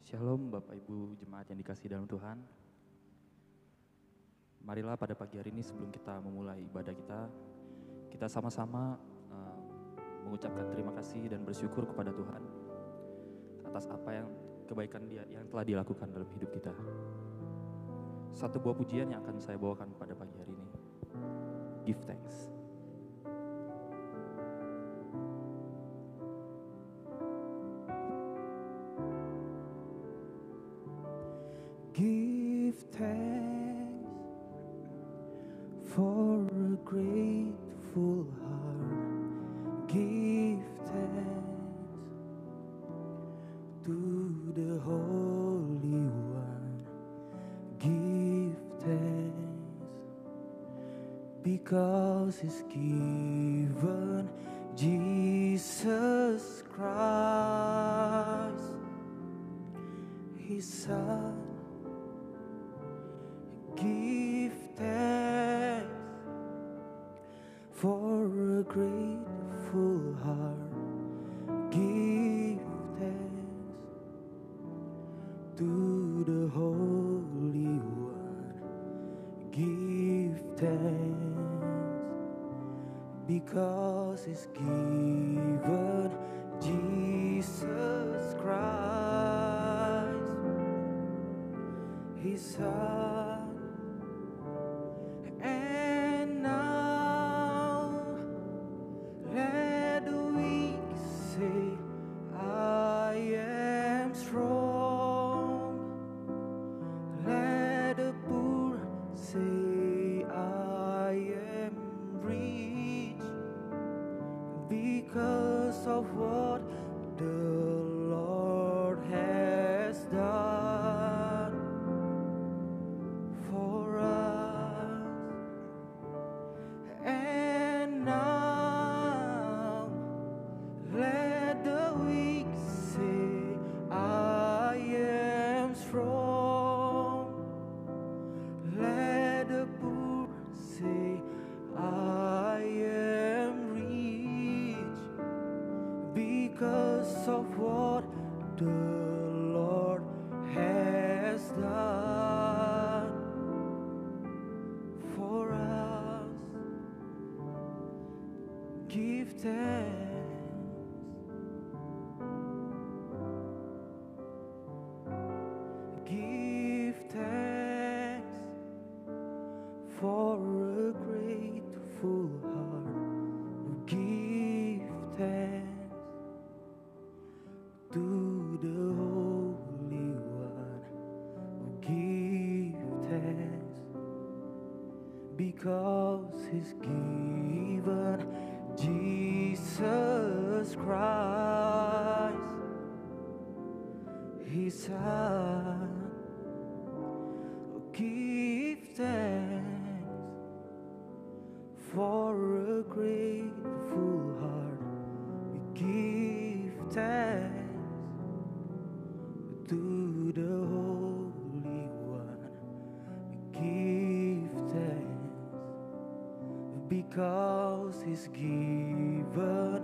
Shalom Bapak Ibu Jemaat yang dikasihi dalam Tuhan. Marilah pada pagi hari ini sebelum kita memulai ibadah kita sama-sama mengucapkan terima kasih dan bersyukur kepada Tuhan atas apa yang kebaikan Dia yang telah dilakukan dalam hidup kita. Satu buah pujian yang akan saya bawakan pada pagi hari ini. Give thanks. Give thanks for a grateful heart. Give thanks to the Holy One. Give thanks because He's given Jesus Christ, His Son. Give thanks for a grateful heart. Give thanks to the Holy One. Give thanks because He's given Jesus Christ, His Son. And now let the weak say, I am strong. Let the poor say, I am rich, because of what the Lord has done for us. And now let the weak say, I am strong. Let the poor say, I am rich, because of what the Lord has done for us. Give thanks. Give thanks for a grateful heart. Give thanks to the Holy One. Give thanks because He's given Jesus Christ, His Son. Give thanks for a grateful heart. Give thanks to the Holy One. Give thanks because He's given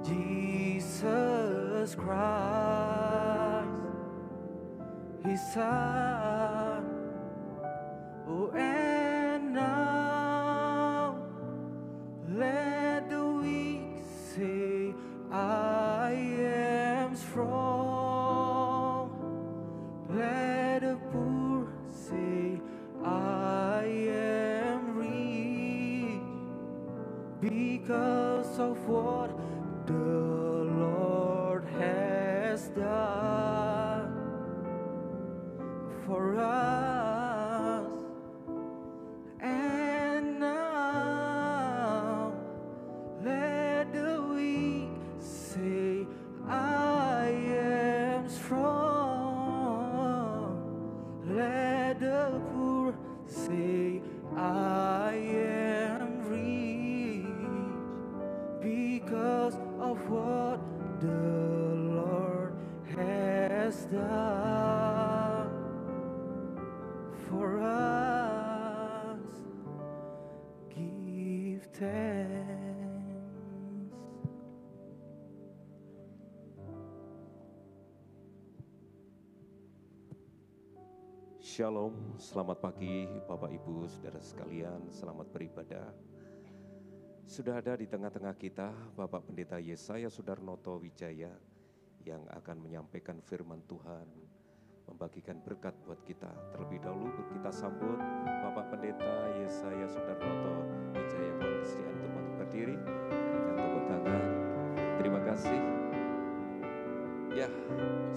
Jesus Christ, His Son. Oh, and now let the weak say, I am strong. Let the poor say, I am rich, because of what the Lord has done for us. And now let the weak say, I am strong. Let the poor say, I am rich, because of what the Lord has done for us. Give thanks. Shalom, selamat pagi Bapak Ibu Saudara sekalian, selamat beribadah. Sudah ada di tengah-tengah kita Bapak Pendeta Yesaya Sudarnoto Wijaya yang akan menyampaikan firman Tuhan, membagikan berkat buat kita. Terlebih dahulu kita sambut Bapak Pendeta Yesaya Sudarnoto Wijaya. Mohon kesediaan untuk bangkit berdiri, berikan tepuk tangan. Terima kasih. Ya,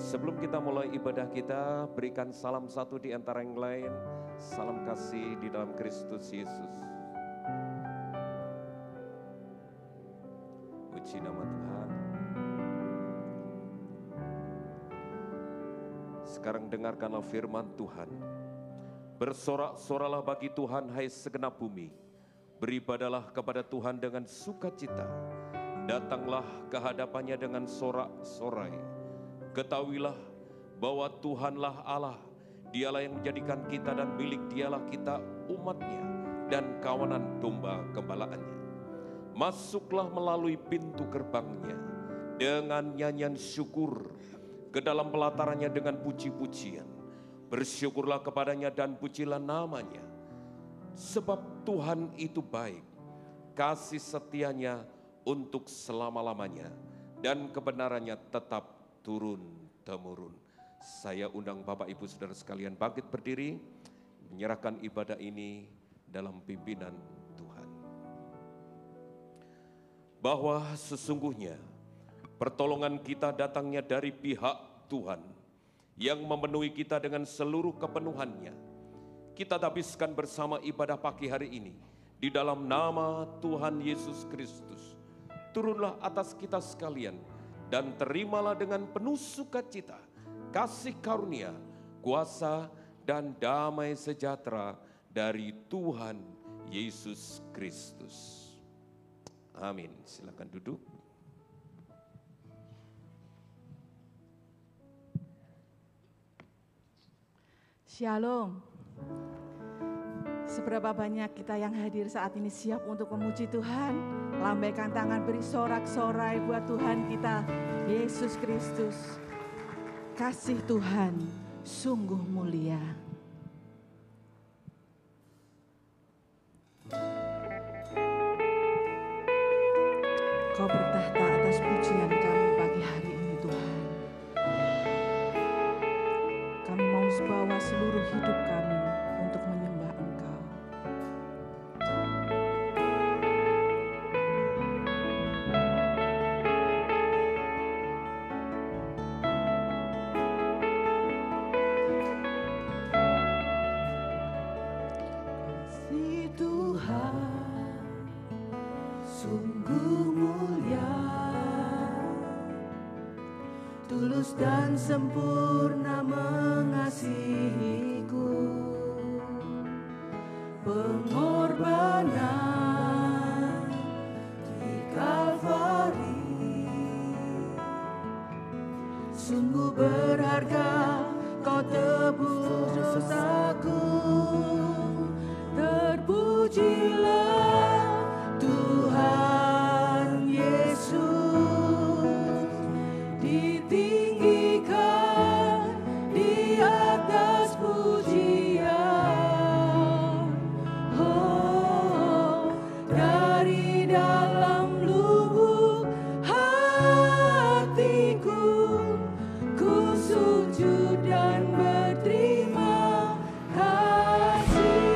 sebelum kita mulai ibadah kita, berikan salam satu di antara yang lain. Salam kasih di dalam Kristus Yesus. Puji nama Tuhan. Sekarang dengarkanlah firman Tuhan. Bersorak-soralah bagi Tuhan, hai segenap bumi. Beribadalah kepada Tuhan dengan sukacita. Datanglah ke hadapannya dengan sorak-sorai. Ketahuilah bahwa Tuhanlah Allah, Dialah yang menjadikan kita dan milik Dialah kita umatnya dan kawanan domba gembalaannya. Masuklah melalui pintu gerbangnya dengan nyanyian syukur, ke dalam pelatarannya dengan puji-pujian. Bersyukurlah kepadanya dan pujilah namanya. Sebab Tuhan itu baik, kasih setianya untuk selama-lamanya, dan kebenarannya tetap turun-temurun. Saya undang Bapak Ibu Saudara sekalian bangkit berdiri, menyerahkan ibadah ini dalam pimpinan Tuhan. Bahwa sesungguhnya pertolongan kita datangnya dari pihak Tuhan yang memenuhi kita dengan seluruh kepenuhannya. Kita habiskan bersama ibadah pagi hari ini di dalam nama Tuhan Yesus Kristus. Turunlah atas kita sekalian dan terimalah dengan penuh sukacita kasih karunia, kuasa dan damai sejahtera dari Tuhan Yesus Kristus. Amin. Silakan duduk. Shalom. Seberapa banyak kita yang hadir saat ini siap untuk memuji Tuhan? Lambaikan tangan, beri sorak-sorai buat Tuhan kita, Yesus Kristus. Kasih Tuhan sungguh mulia. Kau bertahta atas pujian kami pagi hari ini Tuhan. Kami mau bawa seluruh hidup kami untuk menyembah Engkau. Kasih Tuhan sungguh mulia, tulus dan sempurna mengasihiku. Pengorbanan di Kalvari sungguh berharga, kau tebus dosaku. Terpujilah Tuhan Yesus, ditinggikan di atas pujian. Oh, dari dalam lubuk hatiku, ku sujud dan berterima kasih.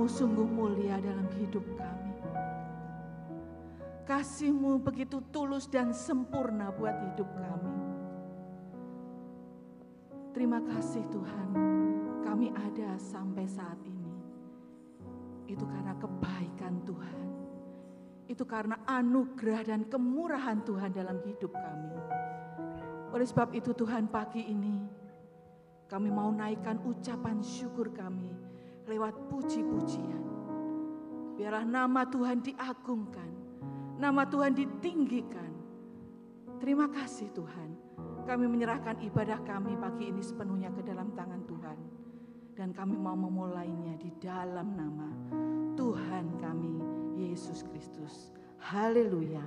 Kasih-Mu sungguh mulia dalam hidup kami. Kasih-Mu begitu tulus dan sempurna buat hidup kami. Terima kasih Tuhan, kami ada sampai saat ini. Itu karena kebaikan Tuhan. Itu karena anugerah dan kemurahan Tuhan dalam hidup kami. Oleh sebab itu Tuhan, pagi ini kami mau naikkan ucapan syukur kami lewat puji-pujian. Biarlah nama Tuhan diagungkan, nama Tuhan ditinggikan. Terima kasih Tuhan, kami menyerahkan ibadah kami pagi ini sepenuhnya ke dalam tangan Tuhan. Dan kami mau memulainya di dalam nama Tuhan kami, Yesus Kristus. Haleluya,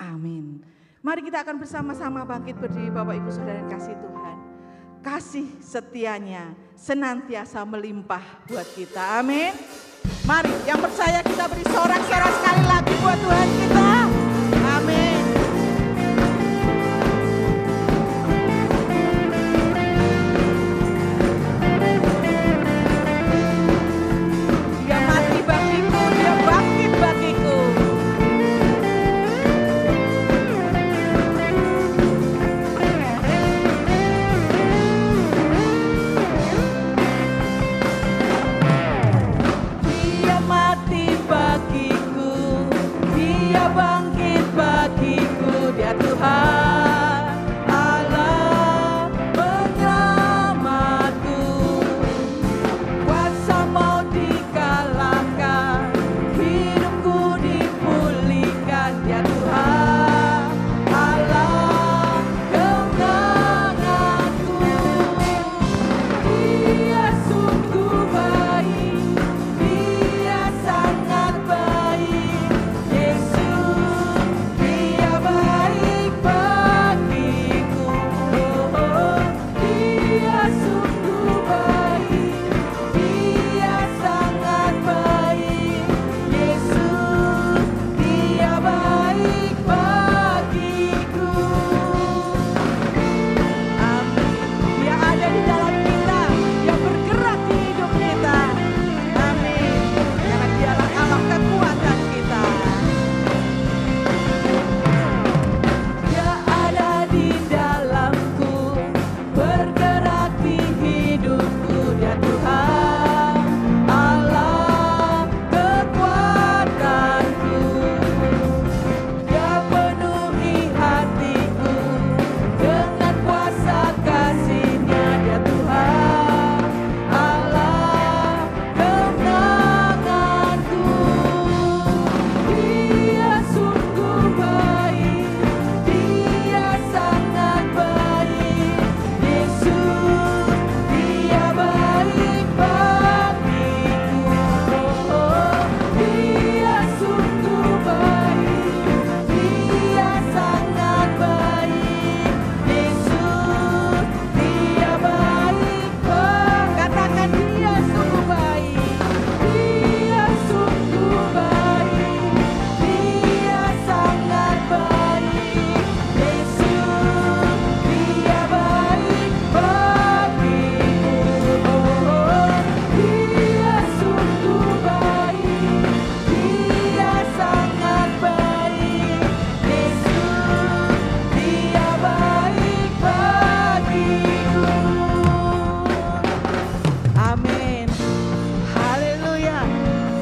amin. Mari kita akan bersama-sama bangkit berdiri Bapak Ibu Saudara yang kasih Tuhan. Kasih setianya senantiasa melimpah buat kita, amin. Mari yang percaya kita beri sorak-sorak sekali lagi buat Tuhan kita, amin. Dia mati bagiku, dia bangkit bagiku. Dia mati bagiku, dia bangkit bagiku, dia Tuhan Allah penyelamatku. Kuasa maut dikalahkan, hidupku dipulihkan, dia Tuhan Allah kemenanganku. Dia sungguh baik, dia sangat baik, Yesus, dia baik bagiku. Oh, dia sungguh baik, dia sangat baik, Yesus, dia baik bagiku. Amin. Dia ada di dalam kita, dia bergerak di hidup kita. Amin. Karena dialah Allah kekuatan kita. Dia ada di dalamku, bergerak di hidupku, dia Tuhan Allah kekuatanku. Dia penuhi hatiku dengan kuasa kasih-Nya, dia Tuhan Allah kemenanganku. Dia sungguh baik, dia sangat baik, Yesus, dia baik bagiku. Oh, dia sungguh baik, dia sangat baik, Yesus, dia baik bagiku. Katakan dia sungguh baik, dia sungguh baik, dia sangat baik, Yesus, dia baik bagiku. Oh, dia sungguh baik, dia sangat baik, Yesus, dia baik bagiku. Amin. Haleluya.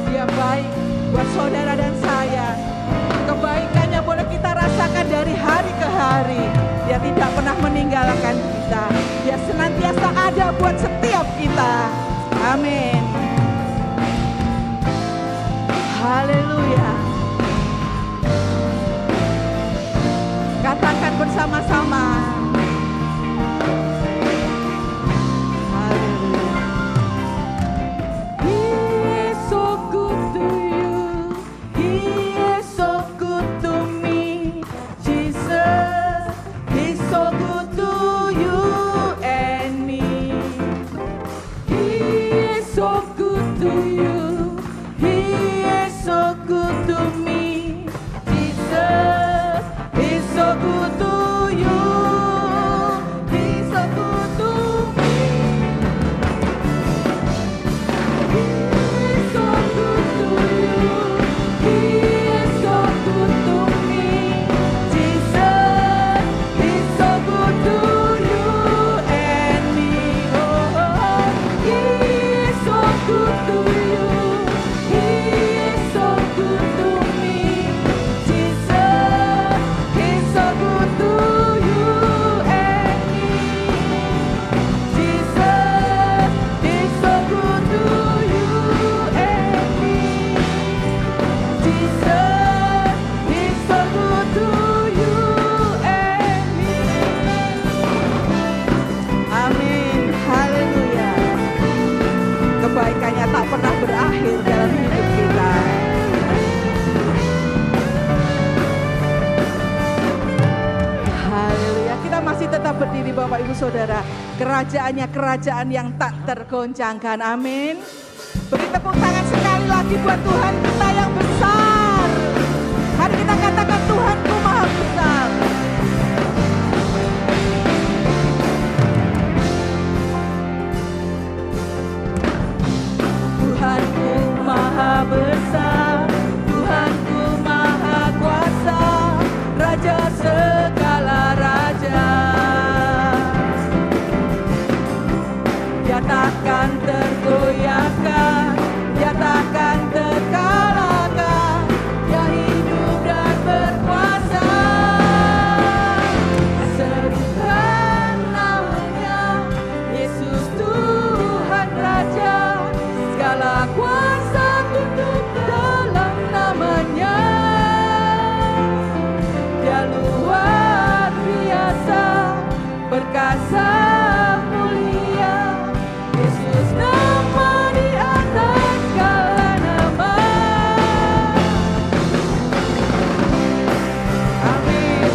Dia baik buat saudara dan saya. Kebaikannya boleh kita rasakan dari hari ke hari. Dia tidak pernah meninggalkan kita. Dia senantiasa ada buat setiap kita. Amin. Haleluya. Katakan bersama-sama. Haleluya. He is so good to you. He is so good to me. Jesus, He's so good to you and me. He is so good to you. He is so good to me. Jesus is so good to you Saudara. Kerajaannya kerajaan yang tak tergoncangkan. Amin. Beri tepuk tangan sekali lagi buat Tuhan kita yang besar. Mari kita katakan Tuhanku maha besar. Tuhanku maha besar, Tuhanku maha kuasa, Raja segala raja. Dia takkan tergoyahkan, dia takkan terkalahkan, dia hidup dan berkuasa. Serukan namanya, Yesus Tuhan Raja, segala kuasa tunduk dalam namanya. Dia luar biasa, perkasa, mulia, Yesus nama di atas segala nama. Amin.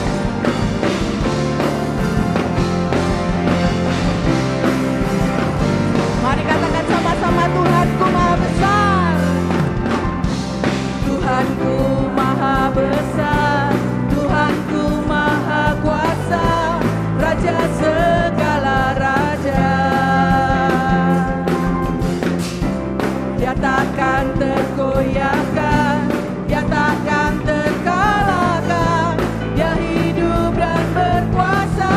Mari katakan sama-sama, Tuhanku maha besar. Tuhanku maha besar, Tuhanku maha kuasa, Raja segala raja. Dia takkan tergoyahkan, dia takkan terkalahkan, dia hidup dan berkuasa.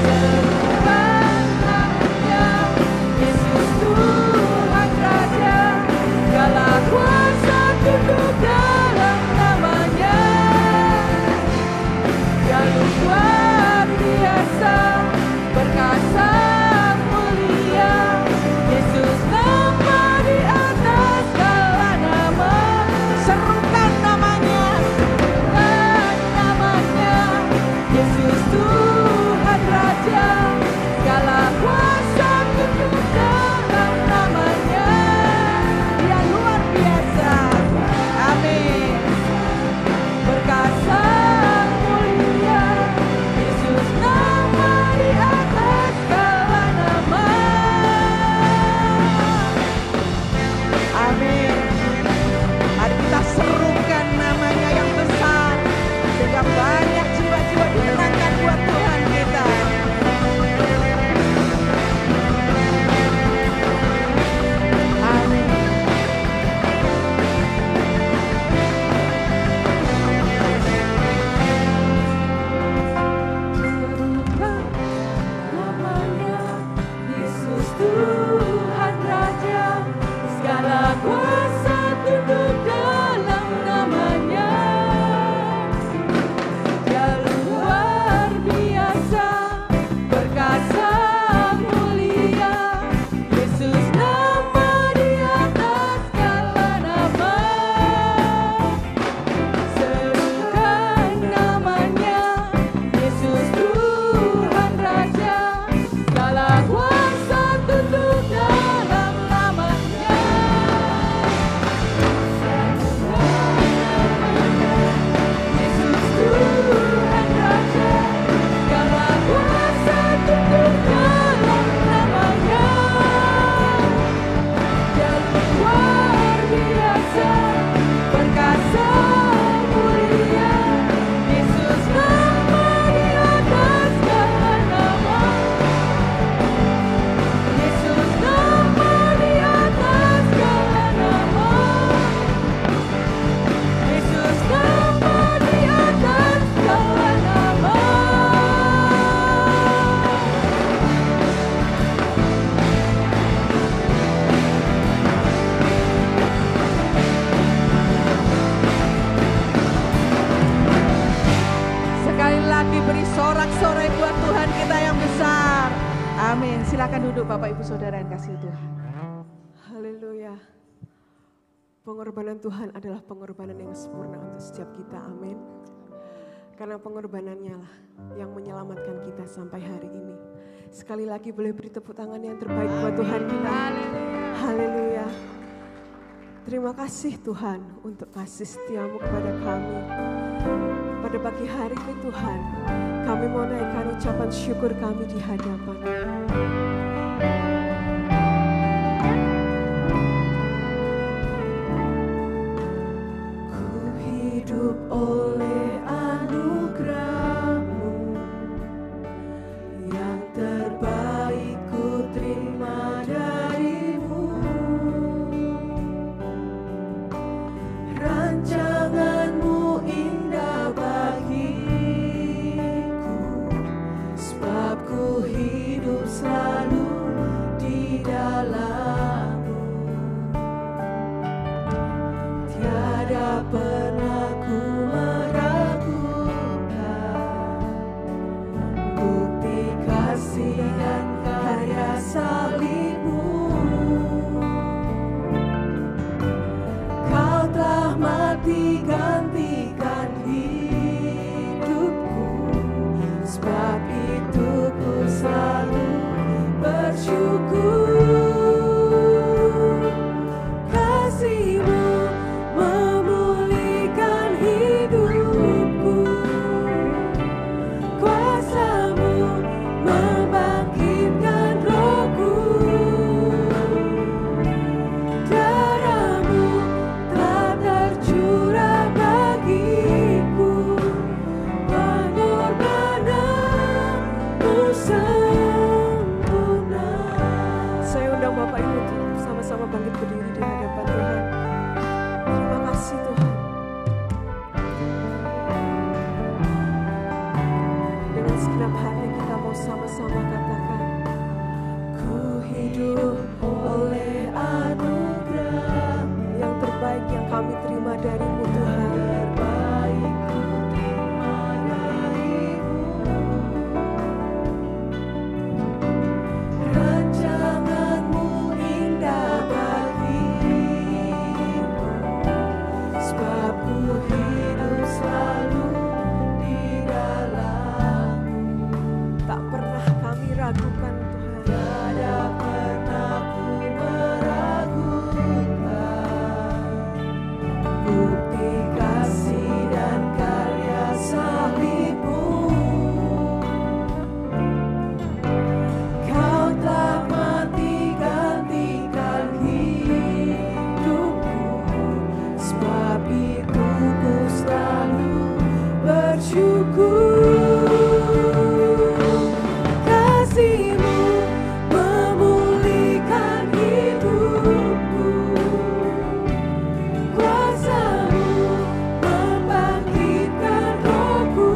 Serukan namanya, Yesus Tuhan Raja, segala kuasa tunduk dalam namanya. Dia luar biasa, perkasa, mulia, Yesus nama di atas segala nama. Serukan namanya, serukan namanya, Yesus Tuhan Raja, segala kuasa tunduk dalam namanya. Dia luar biasa, amin. Perkasa, mulia, Yesus nama di atas segala nama. Amin. Mari kita serukan namanya yang besar, sehingga banyak jiwa-jiwa ditenangkan buat Tuhan kita. Amin. Serukan namanya, Yesus Tuhan Raja, segala kuasa tunduk dalam namanya. Dia luar biasa, perkasa, mulia, Yesus nama di atas segala nama. Serukan namanya, Yesus Tuhan Raja, segala kuasa tunduk dalam namanya. Yesus Tuhan Raja, segala kuasa tunduk dalam namanya. Dia luar biasa, perkasa, mulia, Yesus nama di atas segala nama. Yesus nama di atas segala nama. Yesus nama di atas segala nama. Sekali lagi beri sorak-sorai buat Tuhan kita yang besar. Amin. Silakan duduk Bapak Ibu Saudara yang kasih Tuhan. Haleluya. Pengorbanan Tuhan adalah pengorbanan yang sempurna untuk setiap kita. Amin. Karena pengorbanannya lah yang menyelamatkan kita sampai hari ini. Sekali lagi boleh beri tepuk tangan yang terbaik buat Tuhan kita. Haleluya. Terima kasih Tuhan untuk kasih setiamu kepada kami. Pada pagi hari ini Tuhan, Kami mau naikkan ucapan syukur kami di hadapan-Mu. Ku hidup oleh anugerah-Mu, yang terbaik ku terima dari-Mu. Rancangan-Mu indah bagiku, sebab ku hidup selalu di dalam-Mu. Tiada pernah ku meragukan bukti kasih dan karya salib-Mu. Kau telah mati gantikan hidupku, sebab itu ku selalu bersyukur. Kasih-Mu memulihkan hidupku, kuasa-Mu membangkitkan rohku. Darah-Mu telah tercurah bagiku, pengorbanan-Mu sempurna. Saya undang Bapak Ibu untuk sama-sama bangkit berdiri di hadapan Tuhan. Terima kasih Tuhan. Dengan segenap hati kita mau sama-sama katakan, ku hidup oleh anugerah yang terbaik yang kami terima dari-Mu Tuhan. Terbaik ku terima dari-Mu. Rancangan-Mu indah bagiku, sebab ku hidup selalu di dalam-Mu. Tak pernah kami ragukan Tuhan. Tiada pernah ku meragukan bukti kasih dan karya salib-Mu. Kau telah mati gantikan hidupku, sebab itu ku selalu bersyukur. Kasih-Mu memulihkan hidupku, kuasa-Mu membangkitkan rohku.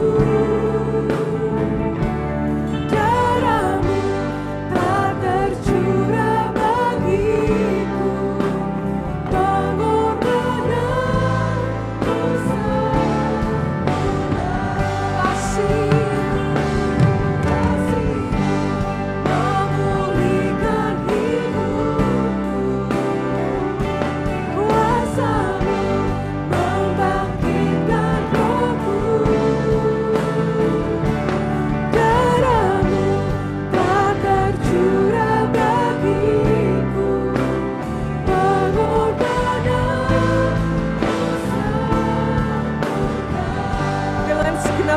Darah-Mu telah tercurah bagiku, pengorbanan-Mu sempurna.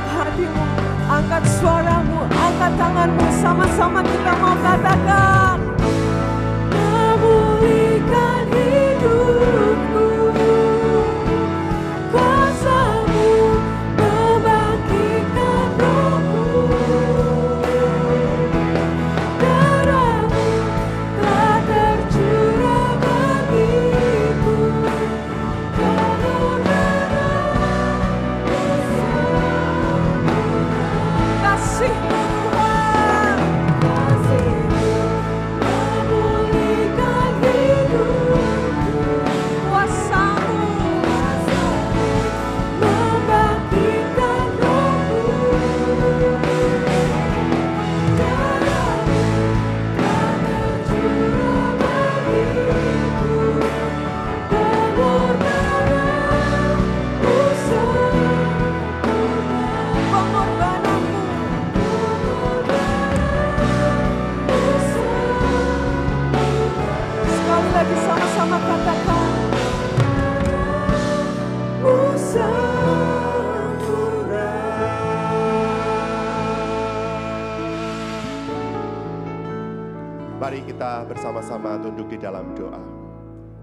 Hatimu, angkat suaramu, angkat tanganmu, sama-sama kita mau katakan, memulihkan hidupku, kuasa-Mu membangkitkan rohku. Darah-Mu telah tercurah bagiku, kasih-Mu Tuhan, kasih-Mu Mari kita bersama-sama tunduk di dalam doa.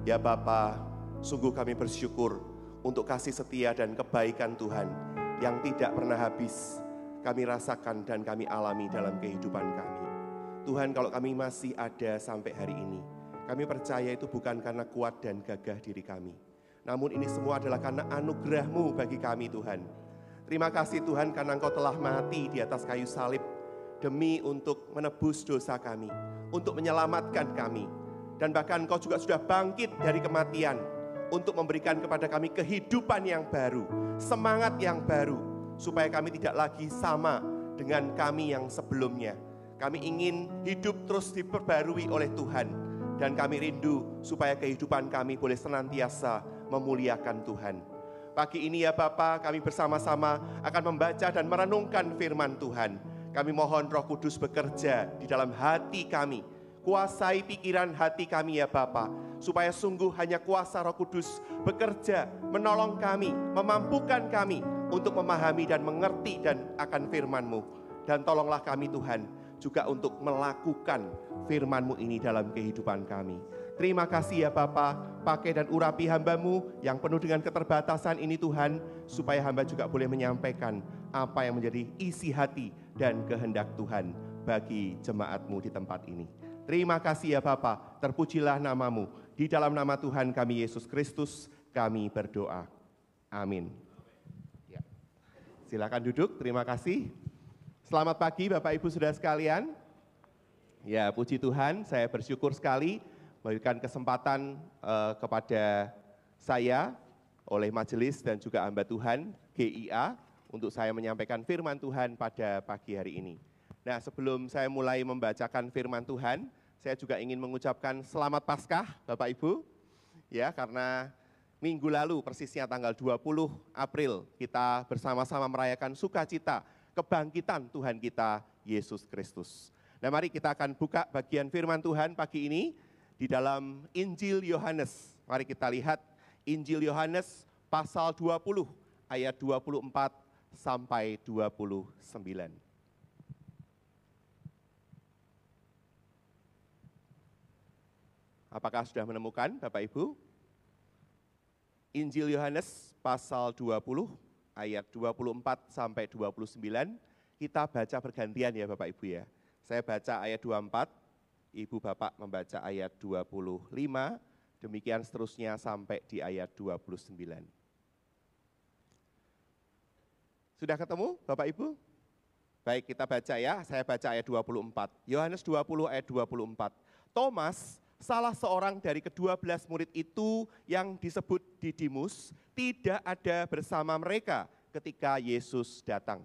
Ya Bapa, sungguh kami bersyukur untuk kasih setia dan kebaikan Tuhan yang tidak pernah habis kami rasakan dan kami alami dalam kehidupan kami. Tuhan, kalau kami masih ada sampai hari ini, kami percaya itu bukan karena kuat dan gagah diri kami. Namun ini semua adalah karena anugerah-Mu bagi kami Tuhan. Terima kasih Tuhan karena Engkau telah mati di atas kayu salib demi untuk menebus dosa kami, untuk menyelamatkan kami. Dan bahkan Engkau juga sudah bangkit dari kematian untuk memberikan kepada kami kehidupan yang baru, semangat yang baru, supaya kami tidak lagi sama dengan kami yang sebelumnya. Kami ingin hidup terus diperbarui oleh Tuhan, dan kami rindu supaya kehidupan kami boleh senantiasa memuliakan Tuhan. Pagi ini ya Bapa, kami bersama-sama akan membaca dan merenungkan firman Tuhan. Kami mohon Roh Kudus bekerja di dalam hati kami. Kuasai pikiran hati kami ya Bapa, supaya sungguh hanya kuasa Roh Kudus bekerja, menolong kami, memampukan kami untuk memahami dan mengerti dan akan firman-Mu. Dan tolonglah kami Tuhan juga untuk melakukan firman-Mu ini dalam kehidupan kami. Terima kasih ya Bapa, pakai dan urapi hamba-Mu yang penuh dengan keterbatasan ini Tuhan, supaya hamba juga boleh menyampaikan apa yang menjadi isi hati dan kehendak Tuhan bagi jemaat-Mu di tempat ini. Terima kasih ya Bapa, terpujilah nama-Mu. Di dalam nama Tuhan kami Yesus Kristus, kami berdoa. Amin. Ya. Silakan duduk, terima kasih. Selamat pagi Bapak Ibu Saudara sekalian. Ya, puji Tuhan, saya bersyukur sekali memberikan kesempatan kepada saya oleh majelis dan juga hamba Tuhan GIA untuk saya menyampaikan firman Tuhan pada pagi hari ini. Nah, sebelum saya mulai membacakan firman Tuhan, saya juga ingin mengucapkan selamat Paskah Bapak Ibu. Ya, karena minggu lalu persisnya tanggal 20 April kita bersama-sama merayakan sukacita kebangkitan Tuhan kita Yesus Kristus. Nah, mari kita akan buka bagian firman Tuhan pagi ini di dalam Injil Yohanes. Mari kita lihat Injil Yohanes pasal 20 ayat 24 sampai 29. Apakah sudah menemukan Bapak Ibu? Injil Yohanes pasal 20 ayat 24 sampai 29. Kita baca bergantian ya Bapak Ibu ya. Saya baca ayat 24, Ibu Bapak membaca ayat 25, demikian seterusnya sampai di ayat 29. Sudah ketemu Bapak Ibu? Baik, kita baca ya, saya baca ayat 24. Yohanes 20 ayat 24. Thomas, salah seorang dari ke-12 murid itu yang disebut Didimus, tidak ada bersama mereka ketika Yesus datang.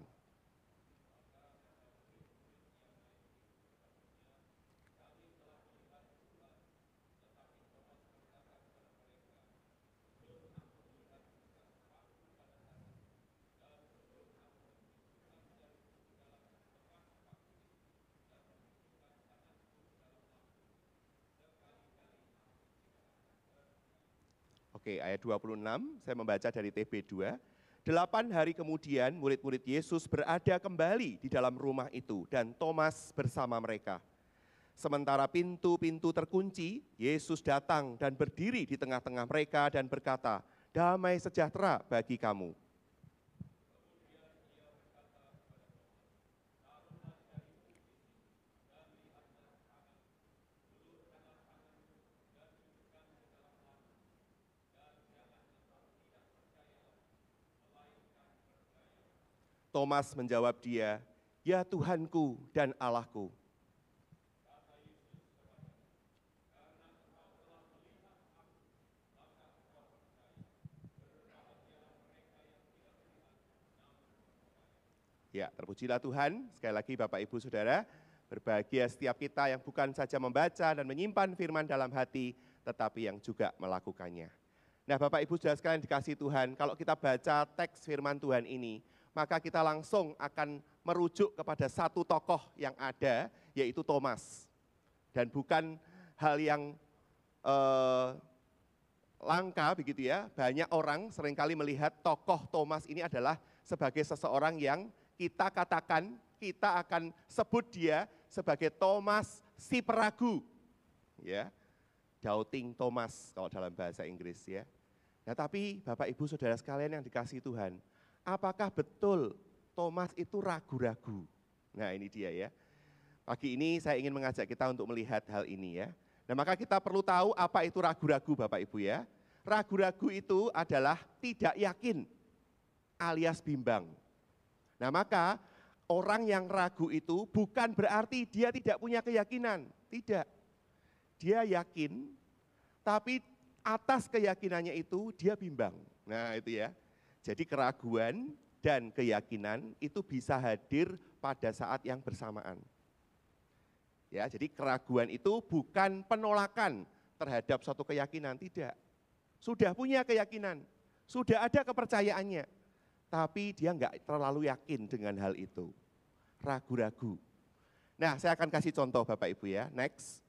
Oke, ayat 26, saya membaca dari TB2. 8 hari kemudian murid-murid Yesus berada kembali di dalam rumah itu dan Thomas bersama mereka. Sementara pintu-pintu terkunci, Yesus datang dan berdiri di tengah-tengah mereka dan berkata, "Damai sejahtera bagi kamu." Thomas menjawab dia, "Ya Tuhanku dan Allahku." Ya, terpujilah Tuhan. Sekali lagi Bapak Ibu Saudara, berbahagia setiap kita yang bukan saja membaca dan menyimpan firman dalam hati, tetapi yang juga melakukannya. Nah Bapak Ibu Saudara sekalian dikasihi Tuhan, kalau kita baca teks firman Tuhan ini, maka kita langsung akan merujuk kepada satu tokoh yang ada, yaitu Thomas. Dan bukan hal yang langka begitu ya, banyak orang seringkali melihat tokoh Thomas ini adalah sebagai seseorang yang kita katakan, kita akan sebut dia sebagai Thomas si peragu. Ya, doubting Thomas kalau dalam bahasa Inggris ya. Nah tapi Bapak Ibu Saudara sekalian yang dikasihi Tuhan, apakah betul Thomas itu ragu-ragu? Nah ini dia ya. Pagi ini saya ingin mengajak kita untuk melihat hal ini ya. Nah maka kita perlu tahu apa itu ragu-ragu Bapak Ibu ya. Ragu-ragu itu adalah tidak yakin alias bimbang. Nah maka orang yang ragu itu bukan berarti dia tidak punya keyakinan, tidak. Dia yakin, tapi atas keyakinannya itu dia bimbang. Nah itu ya. Jadi keraguan dan keyakinan itu bisa hadir pada saat yang bersamaan. Ya, jadi keraguan itu bukan penolakan terhadap suatu keyakinan, tidak. Sudah punya keyakinan, sudah ada kepercayaannya, tapi dia enggak terlalu yakin dengan hal itu. Ragu-ragu. Nah, saya akan kasih contoh Bapak Ibu ya. Next.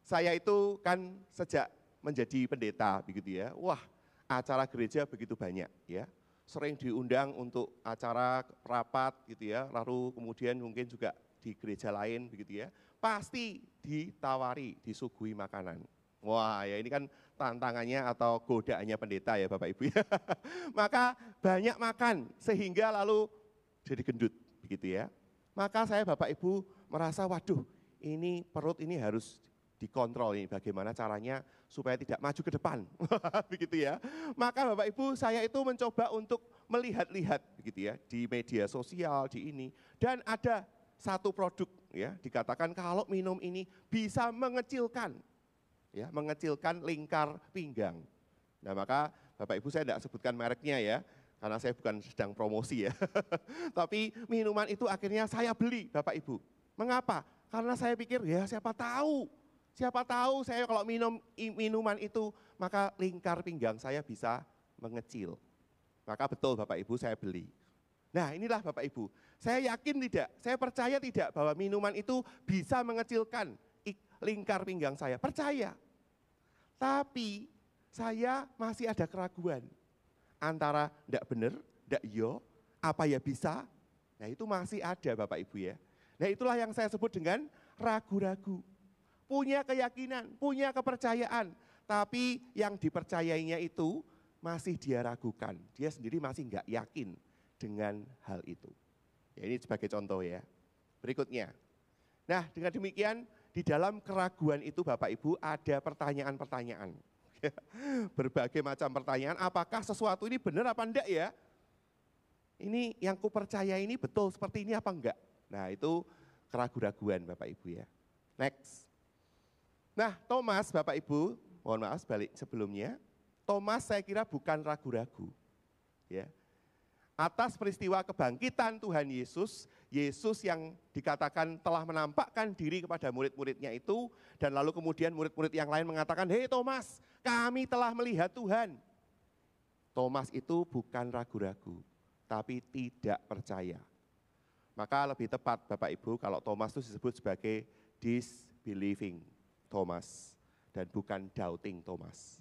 Saya itu kan sejak menjadi pendeta begitu ya. Wah, acara gereja begitu banyak ya. Sering diundang untuk acara rapat gitu ya. Lalu kemudian mungkin juga di gereja lain begitu ya. Pasti ditawari, disuguhi makanan. Wah, ya ini kan tantangannya atau godaannya pendeta ya Bapak Ibu ya. Maka banyak makan sehingga lalu jadi gendut begitu ya. Maka saya Bapak Ibu merasa waduh, ini perut ini harus dikontrol ini bagaimana caranya supaya tidak maju ke depan. Begitu ya. Maka Bapak Ibu saya itu mencoba untuk melihat-lihat begitu ya di media sosial di ini dan ada satu produk ya dikatakan kalau minum ini bisa mengecilkan ya, mengecilkan lingkar pinggang. Nah, maka Bapak Ibu saya tidak sebutkan mereknya ya karena saya bukan sedang promosi ya. Tapi minuman itu akhirnya saya beli Bapak Ibu. Mengapa? Karena saya pikir ya siapa tahu saya kalau minum minuman itu maka lingkar pinggang saya bisa mengecil. Maka betul Bapak Ibu saya beli. Nah inilah Bapak Ibu, saya yakin tidak, saya percaya tidak bahwa minuman itu bisa mengecilkan lingkar pinggang saya, percaya. Tapi saya masih ada keraguan antara tidak benar, tidak yo, apa ya bisa. Nah itu masih ada Bapak Ibu ya. Nah itulah yang saya sebut dengan ragu-ragu. Punya keyakinan, punya kepercayaan, tapi yang dipercayainya itu masih dia ragukan. Dia sendiri masih enggak yakin dengan hal itu. Ya, ini sebagai contoh ya. Berikutnya. Nah dengan demikian di dalam keraguan itu Bapak Ibu ada pertanyaan-pertanyaan. Berbagai macam pertanyaan, apakah sesuatu ini benar apa enggak ya? Ini yang kupercaya ini betul seperti ini apa enggak? Nah itu keraguan-raguan Bapak Ibu ya. Next. Nah Thomas Bapak Ibu, mohon maaf balik sebelumnya. Thomas saya kira bukan ragu-ragu. Ya. Atas peristiwa kebangkitan Tuhan Yesus, Yesus yang dikatakan telah menampakkan diri kepada murid-muridnya itu, dan lalu kemudian murid-murid yang lain mengatakan, hei Thomas, kami telah melihat Tuhan. Thomas itu bukan ragu-ragu, tapi tidak percaya. Maka lebih tepat Bapak Ibu kalau Thomas itu disebut sebagai disbelieving Thomas, dan bukan doubting Thomas.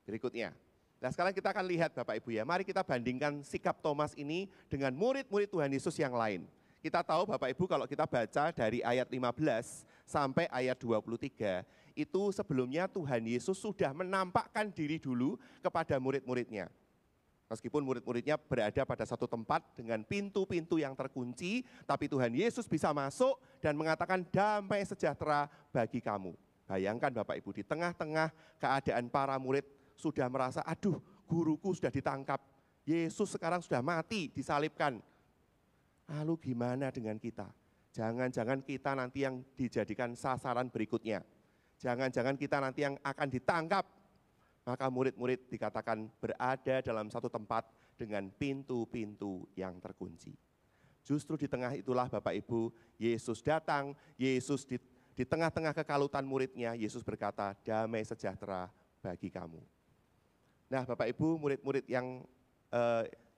Berikutnya. Nah sekarang kita akan lihat Bapak Ibu ya, mari kita bandingkan sikap Thomas ini dengan murid-murid Tuhan Yesus yang lain. Kita tahu Bapak Ibu kalau kita baca dari ayat 15 sampai ayat 23, itu sebelumnya Tuhan Yesus sudah menampakkan diri dulu kepada murid-muridnya. Meskipun murid-muridnya berada pada satu tempat dengan pintu-pintu yang terkunci, tapi Tuhan Yesus bisa masuk dan mengatakan damai sejahtera bagi kamu. Bayangkan Bapak Ibu di tengah-tengah keadaan para murid sudah merasa, aduh guruku sudah ditangkap, Yesus sekarang sudah mati, disalibkan. Lalu gimana dengan kita? Jangan-jangan kita nanti yang dijadikan sasaran berikutnya. Jangan-jangan kita nanti yang akan ditangkap. Maka murid-murid dikatakan berada dalam satu tempat dengan pintu-pintu yang terkunci. Justru di tengah itulah Bapak Ibu, Yesus datang, Yesus di tengah-tengah kekalutan muridnya, Yesus berkata, damai sejahtera bagi kamu. Nah Bapak Ibu, murid-murid yang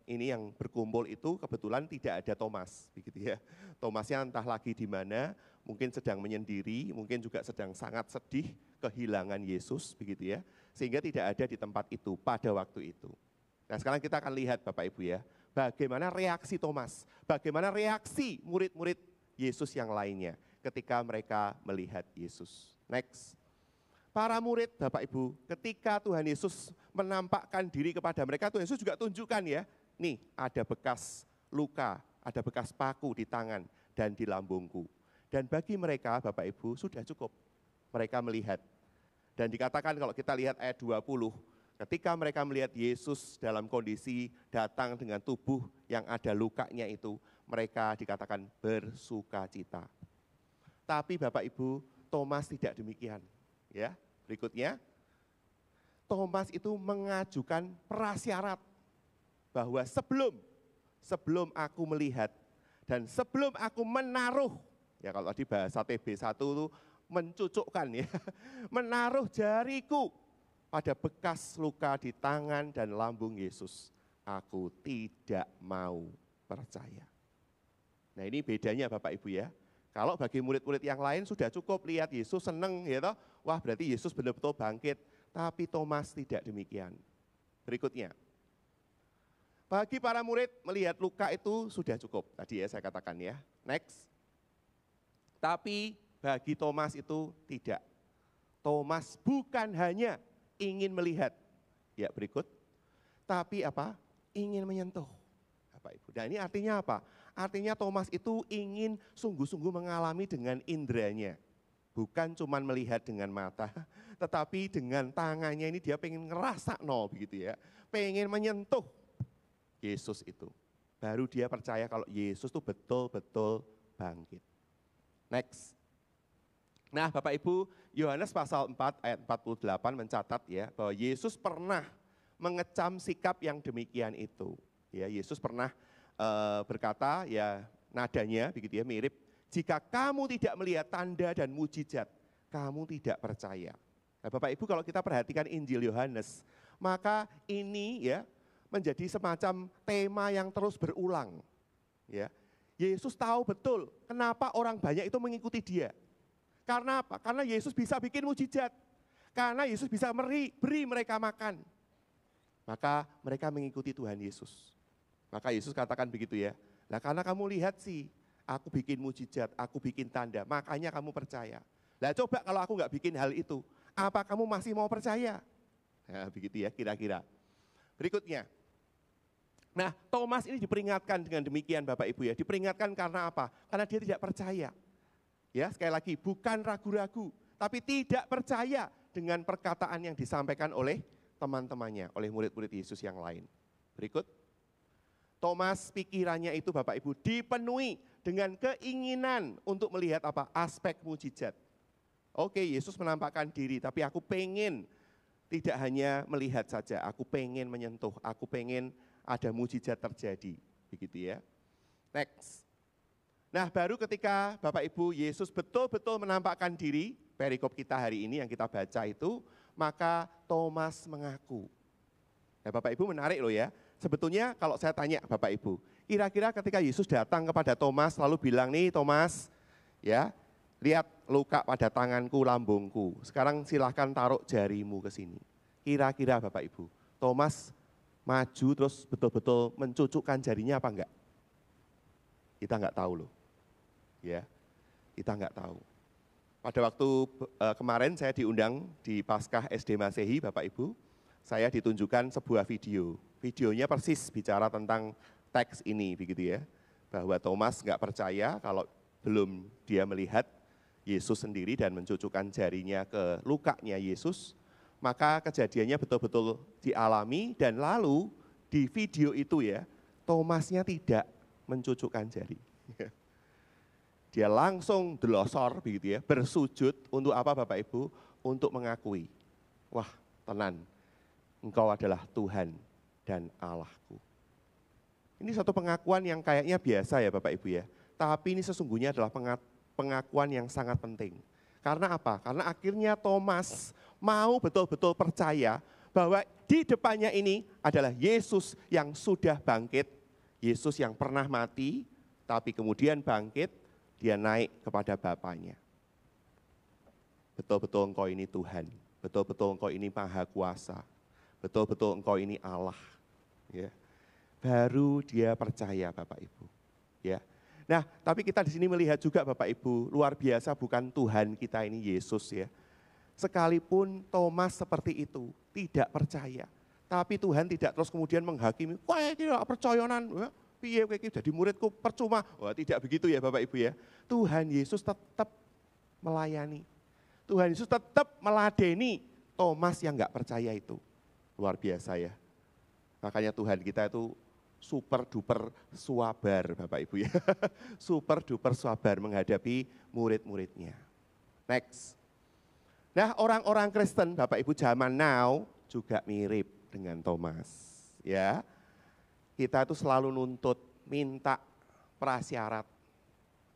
ini yang berkumpul itu kebetulan tidak ada Thomas, begitu ya. Thomasnya entah lagi di mana, mungkin sedang menyendiri, mungkin juga sedang sangat sedih kehilangan Yesus, begitu ya. Sehingga tidak ada di tempat itu pada waktu itu. Nah sekarang kita akan lihat Bapak Ibu ya, bagaimana reaksi Thomas, bagaimana reaksi murid-murid Yesus yang lainnya. ketika mereka melihat Yesus. Next. Para murid Bapak Ibu, ketika Tuhan Yesus menampakkan diri kepada mereka, Tuhan Yesus juga tunjukkan ya, nih ada bekas luka, ada bekas paku di tangan dan di lambungku. Dan bagi mereka Bapak Ibu sudah cukup, mereka melihat. Dan dikatakan kalau kita lihat ayat 20, ketika mereka melihat Yesus dalam kondisi datang dengan tubuh yang ada lukanya itu, mereka dikatakan bersukacita. Tapi Bapak Ibu, Thomas tidak demikian. Ya, berikutnya, Thomas itu mengajukan prasyarat bahwa sebelum aku melihat dan sebelum aku menaruh, ya kalau tadi bahasa TB1 itu mencucukkan ya, menaruh jariku pada bekas luka di tangan dan lambung Yesus, aku tidak mau percaya. Nah ini bedanya Bapak Ibu ya. Kalau bagi murid-murid yang lain sudah cukup lihat Yesus seneng ya toh, wah berarti Yesus benar-betul bangkit. Tapi Thomas tidak demikian. Berikutnya, bagi para murid melihat luka itu sudah cukup. Tadi ya saya katakan ya. Next. Tapi bagi Thomas itu tidak. Thomas bukan hanya ingin melihat. Ya berikut. Tapi apa? Ingin menyentuh. Bapak Ibu. Dan ini artinya apa? Artinya Thomas itu ingin sungguh-sungguh mengalami dengan indranya. Bukan cuma melihat dengan mata, tetapi dengan tangannya ini dia pengen ngerasa begitu ya. Pengen menyentuh Yesus itu. Baru dia percaya kalau Yesus itu betul-betul bangkit. Next. Nah Bapak Ibu, Yohanes pasal 4 ayat 48 mencatat ya, bahwa Yesus pernah mengecam sikap yang demikian itu. Ya, Yesus pernah berkata ya nadanya begitu ya mirip, jika kamu tidak melihat tanda dan mujizat, kamu tidak percaya. Nah Bapak Ibu kalau kita perhatikan Injil Yohanes, maka ini ya menjadi semacam tema yang terus berulang. Ya, Yesus tahu betul kenapa orang banyak itu mengikuti dia. Karena apa? Karena Yesus bisa bikin mujizat. Karena Yesus bisa beri mereka makan. Maka mereka mengikuti Tuhan Yesus. Maka Yesus katakan begitu ya, lah karena kamu lihat sih, aku bikin mujizat, aku bikin tanda, makanya kamu percaya. Lah coba kalau aku nggak bikin hal itu, apa kamu masih mau percaya? Nah begitu ya kira-kira. Berikutnya, nah Thomas ini diperingatkan dengan demikian Bapak Ibu ya, diperingatkan karena apa? Karena dia tidak percaya. Ya sekali lagi, bukan ragu-ragu, tapi tidak percaya dengan perkataan yang disampaikan oleh teman-temannya, oleh murid-murid Yesus yang lain. Berikut. Thomas pikirannya itu Bapak Ibu dipenuhi dengan keinginan untuk melihat apa? Aspek mujizat. Oke, Yesus menampakkan diri, tapi aku pengen tidak hanya melihat saja, aku pengen menyentuh, aku pengen ada mujizat terjadi. Begitu ya. Next. Nah baru ketika Bapak Ibu Yesus betul-betul menampakkan diri, perikop kita hari ini yang kita baca itu, maka Thomas mengaku. Nah Bapak Ibu menarik loh ya. Sebetulnya kalau saya tanya Bapak Ibu, kira-kira ketika Yesus datang kepada Thomas lalu bilang nih Thomas, ya lihat luka pada tanganku, lambungku, sekarang silahkan taruh jarimu ke sini. Kira-kira Bapak Ibu, Thomas maju terus betul-betul mencucukkan jarinya apa enggak? Kita enggak tahu loh, ya kita enggak tahu. Pada waktu kemarin saya diundang di Paskah SD Masehi Bapak Ibu, saya ditunjukkan sebuah video. Videonya persis bicara tentang teks ini begitu ya. Bahwa Thomas enggak percaya kalau belum dia melihat Yesus sendiri dan mencucukkan jarinya ke lukanya Yesus. Maka kejadiannya betul-betul dialami dan lalu di video itu ya, Thomasnya tidak mencucukkan jari. Dia langsung delosor begitu ya, bersujud untuk apa Bapak Ibu? Untuk mengakui, wah tenan, Engkau adalah Tuhan dan Allahku. Ini satu pengakuan yang kayaknya biasa ya Bapak Ibu ya. Tapi ini sesungguhnya adalah pengakuan yang sangat penting. Karena apa? Karena akhirnya Thomas mau betul-betul percaya bahwa di depannya ini adalah Yesus yang sudah bangkit. Yesus yang pernah mati, tapi kemudian bangkit, dia naik kepada Bapanya. Betul-betul Engkau ini Tuhan. Betul-betul Engkau ini Maha Kuasa. Betul-betul Engkau ini Allah. Ya. Baru dia percaya Bapak Ibu. Ya. Nah, tapi kita di sini melihat juga Bapak Ibu, luar biasa bukan Tuhan kita ini Yesus ya. Sekalipun Thomas seperti itu, tidak percaya. Tapi Tuhan tidak terus kemudian menghakimi, kowe iki ora percayanan, piye kowe iki jadi muridku percuma. Wah, tidak begitu ya Bapak Ibu ya. Tuhan Yesus tetap melayani. Tuhan Yesus tetap meladeni Thomas yang enggak percaya itu. Luar biasa ya. Makanya Tuhan kita itu super duper sabar Bapak Ibu ya. Super duper sabar menghadapi murid-muridnya. Next. Nah, orang-orang Kristen Bapak Ibu zaman now juga mirip dengan Thomas. Ya. Kita itu selalu nuntut, minta prasyarat.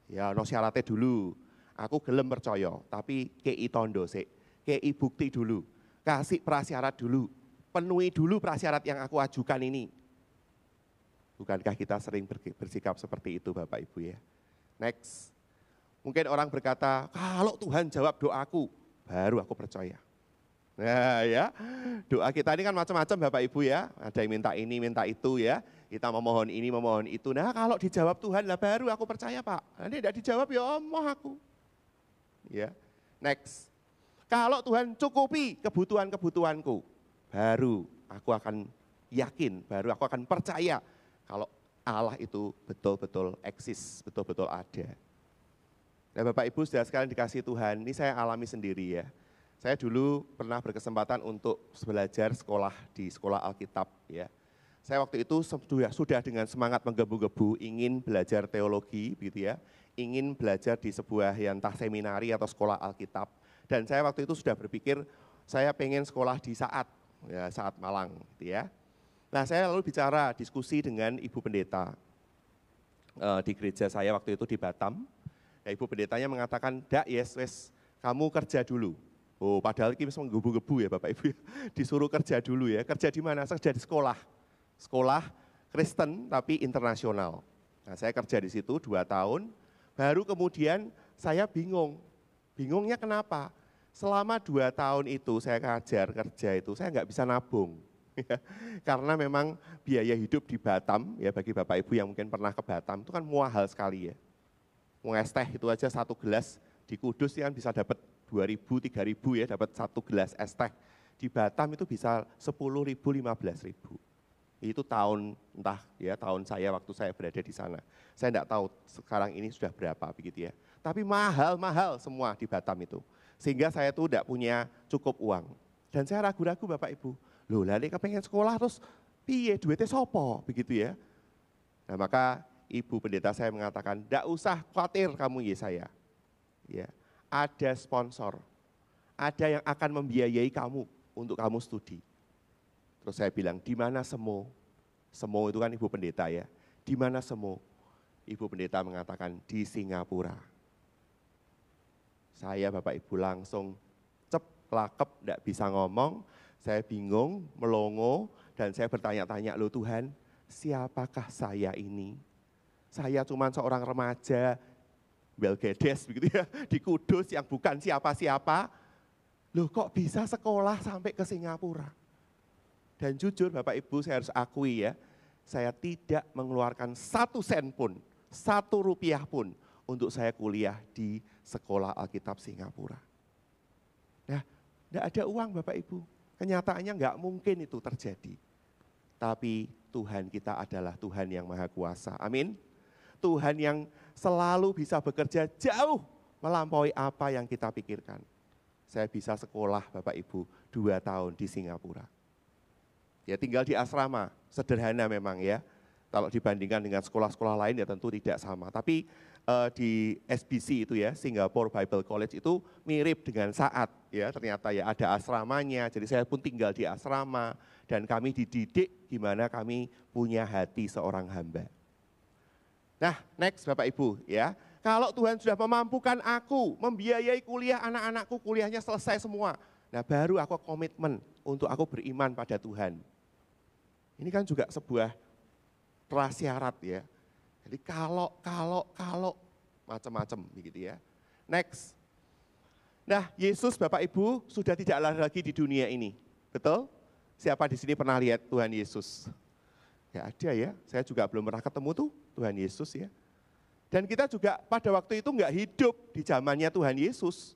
Ya, no syaratnya dulu. Aku gelem percaya, tapi kei tondo sik, kei bukti dulu. Kasih prasyarat dulu. Penuhi dulu prasyarat yang aku ajukan ini. Bukankah kita sering bersikap seperti itu Bapak Ibu ya? Next. Mungkin orang berkata, kalau Tuhan jawab doaku, baru aku percaya. Nah ya, doa kita ini kan macam-macam Bapak Ibu ya. Ada yang minta ini, minta itu ya. Kita memohon ini, memohon itu. Nah kalau dijawab Tuhan lah baru aku percaya Pak. Nanti tidak dijawab ya omong aku. Ya. Next. Kalau Tuhan cukupi kebutuhan-kebutuhanku, baru aku akan yakin, baru aku akan percaya kalau Allah itu betul-betul eksis, betul-betul ada. Nah Bapak Ibu sudah sekalian dikasih Tuhan, ini saya alami sendiri ya. Saya dulu pernah berkesempatan untuk belajar sekolah di sekolah Alkitab ya. Saya waktu itu sudah dengan semangat menggebu-gebu ingin belajar teologi gitu ya. Ingin belajar di sebuah entah seminari atau sekolah Alkitab. Dan saya waktu itu sudah berpikir saya pengen sekolah di Saat Malang gitu ya. Nah saya lalu bicara, diskusi dengan Ibu Pendeta di gereja saya waktu itu di Batam. Nah, Ibu Pendetanya mengatakan, "Dak, yes, kamu kerja dulu." Oh, padahal ini menggebu-gebu ya Bapak Ibu. Disuruh kerja dulu ya. Kerja di mana? Kerja di sekolah. Sekolah Kristen tapi internasional. Nah saya kerja di situ 2 tahun, baru kemudian saya bingung. Bingungnya kenapa? Selama 2 tahun itu saya kerja itu, saya nggak bisa nabung. Karena memang biaya hidup di Batam, ya bagi Bapak Ibu yang mungkin pernah ke Batam, itu kan mahal sekali ya. Mau es teh itu aja 1 gelas, di Kudus kan bisa dapat 2.000, 3.000 ya, dapat 1 gelas es teh. Di Batam itu bisa 10.000, 15.000. Itu tahun, entah ya tahun saya waktu saya berada di sana. Saya enggak tahu sekarang ini sudah berapa begitu ya. Tapi mahal-mahal semua di Batam itu. Sehingga saya tuh enggak punya cukup uang. Dan saya ragu-ragu Bapak Ibu. Loh, lah nek kepengen sekolah terus piye duitnya sopo begitu ya. Nah, maka Ibu Pendeta saya mengatakan, "Enggak usah khawatir kamu ya saya." Ya, ada sponsor. Ada yang akan membiayai kamu untuk kamu studi. Terus saya bilang, "Di mana Semo?" Semo itu kan Ibu Pendeta ya. "Di mana Semo?" Ibu Pendeta mengatakan, "Di Singapura." Saya Bapak Ibu langsung lakep, enggak bisa ngomong, saya bingung, melongo, dan saya bertanya-tanya, "Loh Tuhan, siapakah saya ini? Saya cuma seorang remaja, Belgedes begitu ya, di Kudus yang bukan siapa-siapa. Loh kok bisa sekolah sampai ke Singapura?" Dan jujur Bapak Ibu saya harus akui ya, saya tidak mengeluarkan 1 sen pun, 1 rupiah pun untuk saya kuliah di sekolah Alkitab Singapura. Nah, tidak ada uang Bapak Ibu. Kenyataannya enggak mungkin itu terjadi. Tapi Tuhan kita adalah Tuhan yang Maha Kuasa. Amin. Tuhan yang selalu bisa bekerja jauh melampaui apa yang kita pikirkan. Saya bisa sekolah Bapak Ibu 2 tahun di Singapura. Ya tinggal di asrama, sederhana memang ya. Kalau dibandingkan dengan sekolah-sekolah lain ya tentu tidak sama. Tapi di SBC itu ya, Singapore Bible College itu mirip dengan Saat ya. Ternyata ya ada asramanya, jadi saya pun tinggal di asrama. Dan kami dididik gimana kami punya hati seorang hamba. Nah next Bapak Ibu ya. Kalau Tuhan sudah memampukan aku, membiayai kuliah anak-anakku, kuliahnya selesai semua. Nah baru aku komitmen untuk aku beriman pada Tuhan. Ini kan juga sebuah prasyarat ya. Jadi kalau macam-macam begitu ya. Next. Nah Yesus Bapak Ibu sudah tidak lagi di dunia ini. Betul? Siapa di sini pernah lihat Tuhan Yesus? Ya ada ya, saya juga belum pernah ketemu tuh Tuhan Yesus ya. Dan kita juga pada waktu itu enggak hidup di zamannya Tuhan Yesus.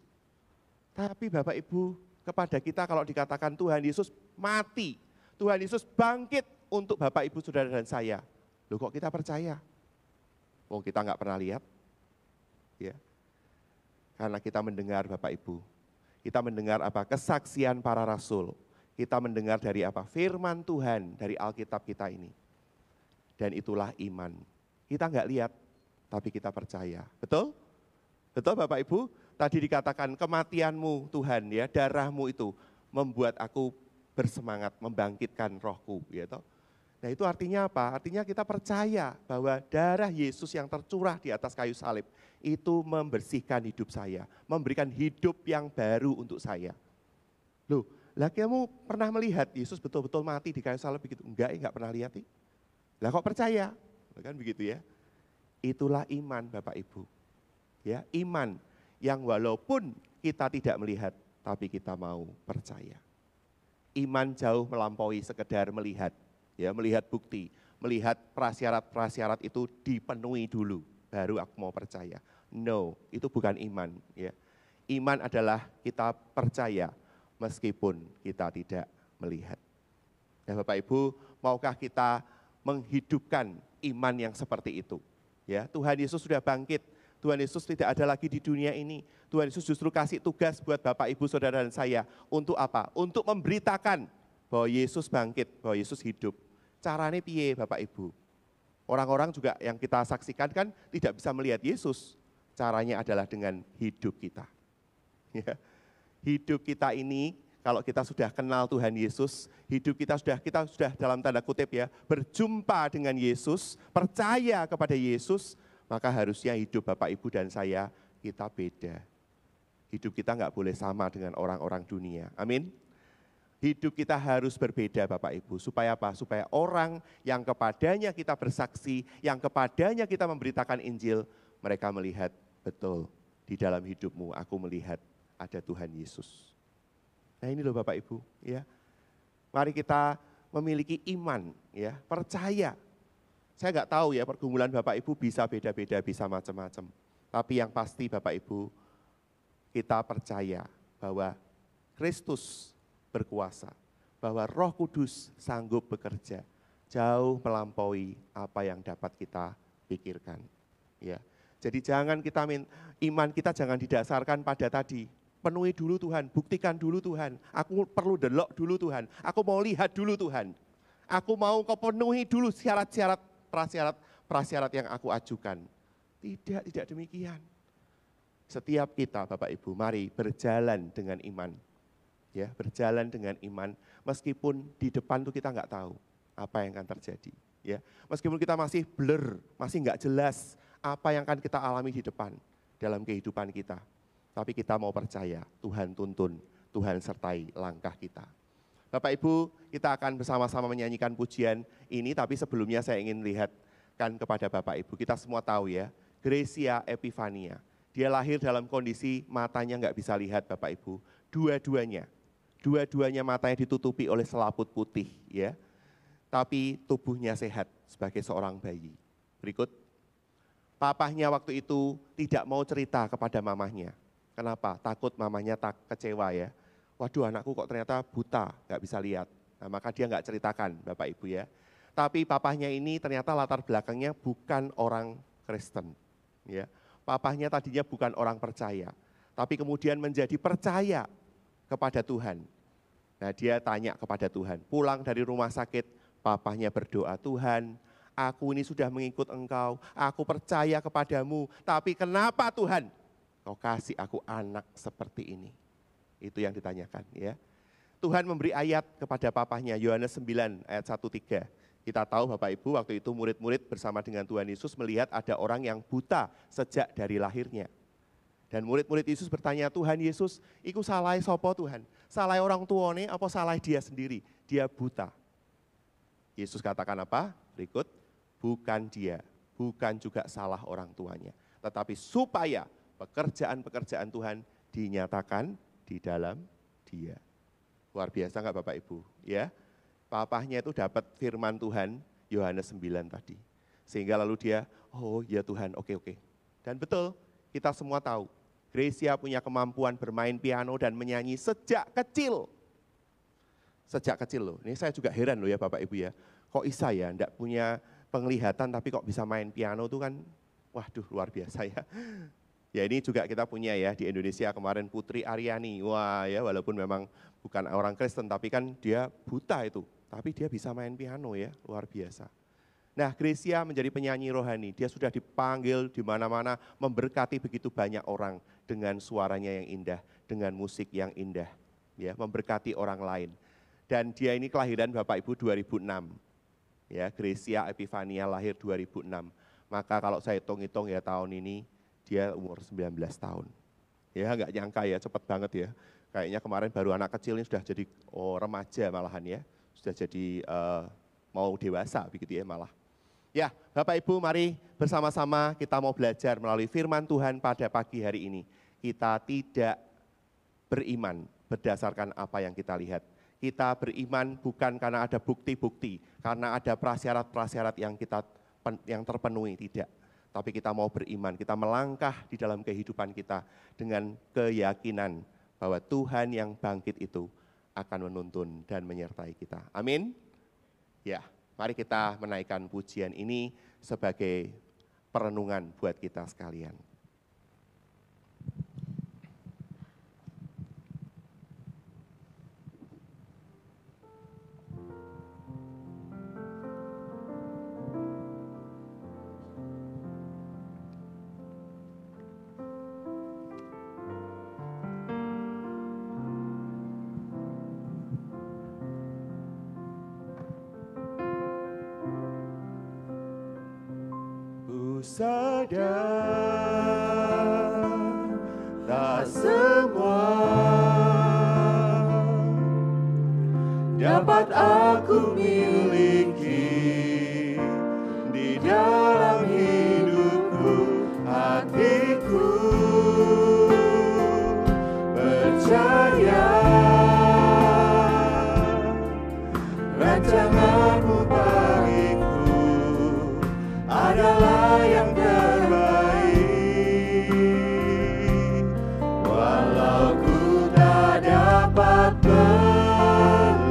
Tapi Bapak Ibu, kepada kita kalau dikatakan Tuhan Yesus mati, Tuhan Yesus bangkit untuk Bapak Ibu Saudara dan saya. Loh kok kita percaya? Oh kita enggak pernah lihat. Ya. Karena kita mendengar Bapak Ibu. Kita mendengar apa? Kesaksian para rasul. Kita mendengar dari apa? Firman Tuhan dari Alkitab kita ini. Dan itulah iman. Kita enggak lihat, tapi kita percaya. Betul? Betul Bapak Ibu? Tadi dikatakan kematianmu Tuhan ya, darahmu itu membuat aku bersemangat, membangkitkan rohku. Ya toh? Nah itu artinya apa? Artinya kita percaya bahwa darah Yesus yang tercurah di atas kayu salib itu membersihkan hidup saya, memberikan hidup yang baru untuk saya. Loh, lah kamu pernah melihat Yesus betul-betul mati di kayu salib begitu? Enggak pernah lihat. Lah kok percaya? Kan begitu ya. Itulah iman Bapak Ibu. Ya, iman yang walaupun kita tidak melihat, tapi kita mau percaya. Iman jauh melampaui sekedar melihat, ya, melihat bukti, melihat prasyarat-prasyarat itu dipenuhi dulu, baru aku mau percaya. No, itu bukan iman. Ya. Iman adalah kita percaya meskipun kita tidak melihat. Ya, Bapak Ibu, maukah kita menghidupkan iman yang seperti itu? Ya, Tuhan Yesus sudah bangkit, Tuhan Yesus tidak ada lagi di dunia ini. Tuhan Yesus justru kasih tugas buat Bapak, Ibu, Saudara, dan saya. Untuk apa? Untuk memberitakan bahwa Yesus bangkit, bahwa Yesus hidup. Caranya piye Bapak Ibu? Orang-orang juga yang kita saksikan kan tidak bisa melihat Yesus. Caranya adalah dengan hidup kita. Ya. Hidup kita ini, kalau kita sudah kenal Tuhan Yesus, hidup kita sudah dalam tanda kutip ya, berjumpa dengan Yesus, percaya kepada Yesus, maka harusnya hidup Bapak Ibu dan saya, kita beda. Hidup kita enggak boleh sama dengan orang-orang dunia. Amin. Hidup kita harus berbeda Bapak Ibu. Supaya apa? Supaya orang yang kepadanya kita bersaksi, yang kepadanya kita memberitakan Injil, mereka melihat betul di dalam hidupmu aku melihat ada Tuhan Yesus. Nah ini loh Bapak Ibu, ya. Mari kita memiliki iman, ya, percaya. Saya enggak tahu ya pergumulan Bapak Ibu bisa beda-beda, bisa macam-macam. Tapi yang pasti Bapak Ibu, kita percaya bahwa Kristus berkuasa, bahwa Roh Kudus sanggup bekerja jauh melampaui apa yang dapat kita pikirkan. Ya, jadi jangan kita iman kita jangan didasarkan pada tadi. Penuhi dulu Tuhan, buktikan dulu Tuhan. Aku perlu delok dulu Tuhan. Aku mau lihat dulu Tuhan. Aku mau kau penuhi dulu syarat-syarat, prasyarat yang aku ajukan. Tidak demikian. Setiap kita Bapak Ibu, mari berjalan dengan iman. Ya, berjalan dengan iman meskipun di depan tuh kita enggak tahu apa yang akan terjadi, ya. Meskipun kita masih blur, masih enggak jelas apa yang akan kita alami di depan dalam kehidupan kita. Tapi kita mau percaya, Tuhan tuntun, Tuhan sertai langkah kita. Bapak Ibu, kita akan bersama-sama menyanyikan pujian ini, tapi sebelumnya saya ingin lihatkan kepada Bapak Ibu. Kita semua tahu ya, Gracia Epifania. Dia lahir dalam kondisi matanya enggak bisa lihat Bapak Ibu. Dua-duanya matanya ditutupi oleh selaput putih, ya. Tapi tubuhnya sehat sebagai seorang bayi. Berikut, papahnya waktu itu tidak mau cerita kepada mamahnya. Kenapa? Takut mamahnya kecewa ya. Waduh anakku kok ternyata buta, nggak bisa lihat. Nah maka dia nggak ceritakan Bapak Ibu ya. Tapi papahnya ini ternyata latar belakangnya bukan orang Kristen. Ya. Papahnya tadinya bukan orang percaya. Tapi kemudian menjadi percaya kepada Tuhan. Nah dia tanya kepada Tuhan, pulang dari rumah sakit, papahnya berdoa, Tuhan aku ini sudah mengikut Engkau, aku percaya kepadamu, tapi kenapa Tuhan Kau kasih aku anak seperti ini? Itu yang ditanyakan ya. Tuhan memberi ayat kepada papahnya, Yohanes 9 ayat 1-3. Kita tahu Bapak Ibu waktu itu murid-murid bersama dengan Tuhan Yesus melihat ada orang yang buta sejak dari lahirnya. Dan murid-murid Yesus bertanya, Tuhan Yesus, iku salah sopo Tuhan? Salah orang tuane apa salah dia sendiri? Dia buta. Yesus katakan apa? Berikut, bukan dia, bukan juga salah orang tuanya. Tetapi supaya pekerjaan-pekerjaan Tuhan dinyatakan di dalam dia. Luar biasa enggak Bapak Ibu? Ya, papahnya itu dapat firman Tuhan Yohanes 9 tadi. Sehingga lalu dia, oh ya Tuhan, oke. Dan betul, kita semua tahu, Gracia punya kemampuan bermain piano dan menyanyi sejak kecil. Sejak kecil loh, ini saya juga heran loh ya Bapak Ibu ya. Kok Isa ya, enggak punya penglihatan tapi kok bisa main piano tuh kan, waduh luar biasa ya. Ya ini juga kita punya ya di Indonesia kemarin Putri Aryani, wah ya walaupun memang bukan orang Kristen tapi kan dia buta itu, tapi dia bisa main piano ya, luar biasa. Nah Gracia menjadi penyanyi rohani, dia sudah dipanggil di mana-mana memberkati begitu banyak orang dengan suaranya yang indah, dengan musik yang indah, ya memberkati orang lain. Dan dia ini kelahiran Bapak Ibu 2006, ya Gracia Epifania lahir 2006. Maka kalau saya hitung-hitung ya tahun ini dia umur 19 tahun. Ya nggak nyangka ya, cepat banget ya. Kayaknya kemarin baru anak kecil ini sudah jadi remaja malahan ya, sudah jadi mau dewasa begitu ya malah. Ya Bapak Ibu mari bersama-sama kita mau belajar melalui firman Tuhan pada pagi hari ini. Kita tidak beriman berdasarkan apa yang kita lihat. Kita beriman bukan karena ada bukti-bukti, karena ada prasyarat-prasyarat yang terpenuhi, tidak. Tapi kita mau beriman, kita melangkah di dalam kehidupan kita dengan keyakinan bahwa Tuhan yang bangkit itu akan menuntun dan menyertai kita. Amin. Ya, mari kita menaikkan pujian ini sebagai perenungan buat kita sekalian. Sadar tak semua dapat aku miliki di dalam hidupku, hatiku percaya rancanganmu bagiku adalah yang terbaik. Walau ku tak dapat melihat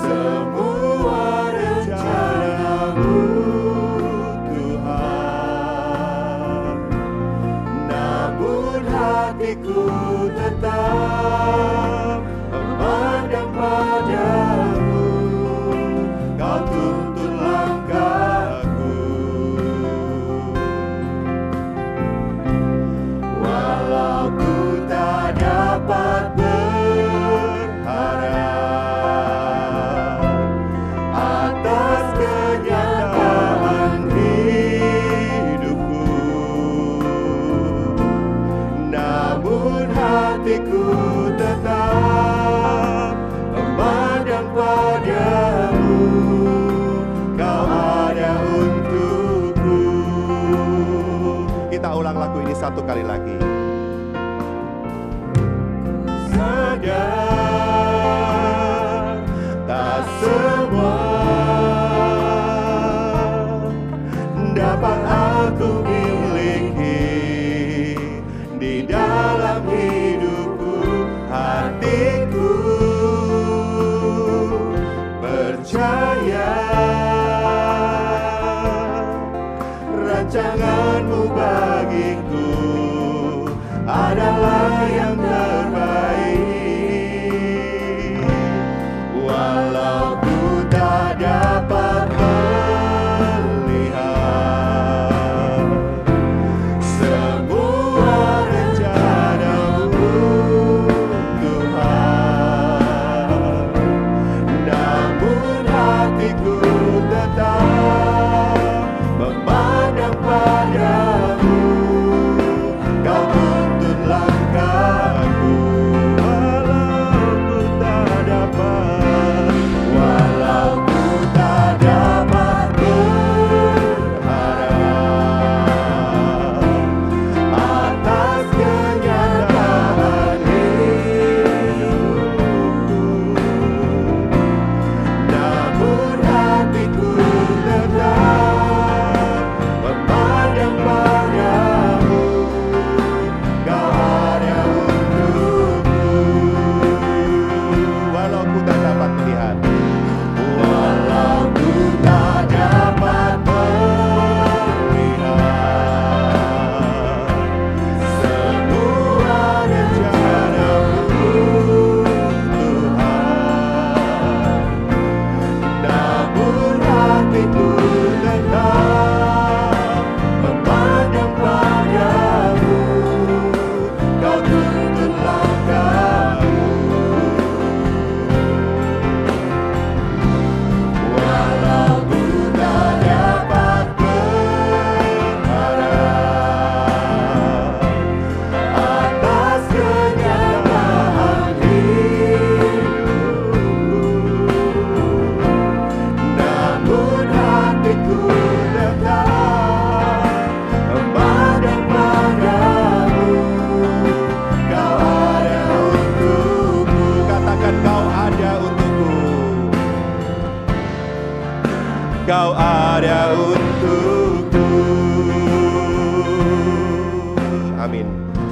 semua rencana-Mu Tuhan, namun hatiku tetap memandang padamu. Kau tuntun langkahku, walau ku tak dapat berharap atas kenyataan hidupku, namun hatiku tetap memandang padamu. Kita ulang lagu ini satu kali lagi. Sadar tak semua dapat aku miliki di dalam hidupku, hatiku percaya rancangan-Mu bagiku adalah yang terbaik.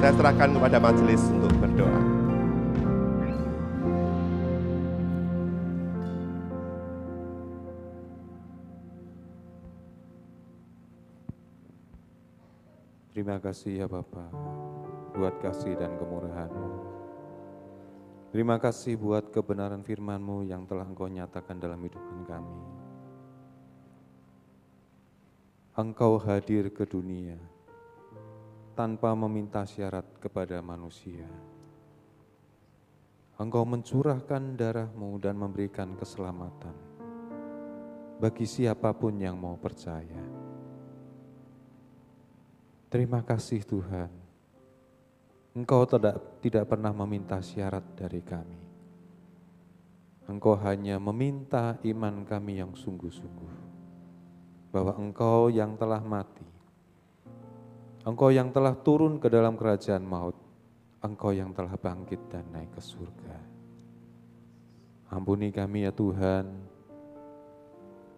Saya serahkan kepada majelis untuk berdoa. Terima kasih ya Bapa, buat kasih dan kemurahan-Mu. Terima kasih buat kebenaran firman-Mu yang telah Engkau nyatakan dalam hidupan kami. Engkau hadir ke dunia tanpa meminta syarat kepada manusia. Engkau mencurahkan darah-Mu dan memberikan keselamatan bagi siapapun yang mau percaya. Terima kasih Tuhan, Engkau tidak pernah meminta syarat dari kami. Engkau hanya meminta iman kami yang sungguh-sungguh, bahwa Engkau yang telah mati, Engkau yang telah turun ke dalam kerajaan maut, Engkau yang telah bangkit dan naik ke surga. Ampuni kami ya Tuhan,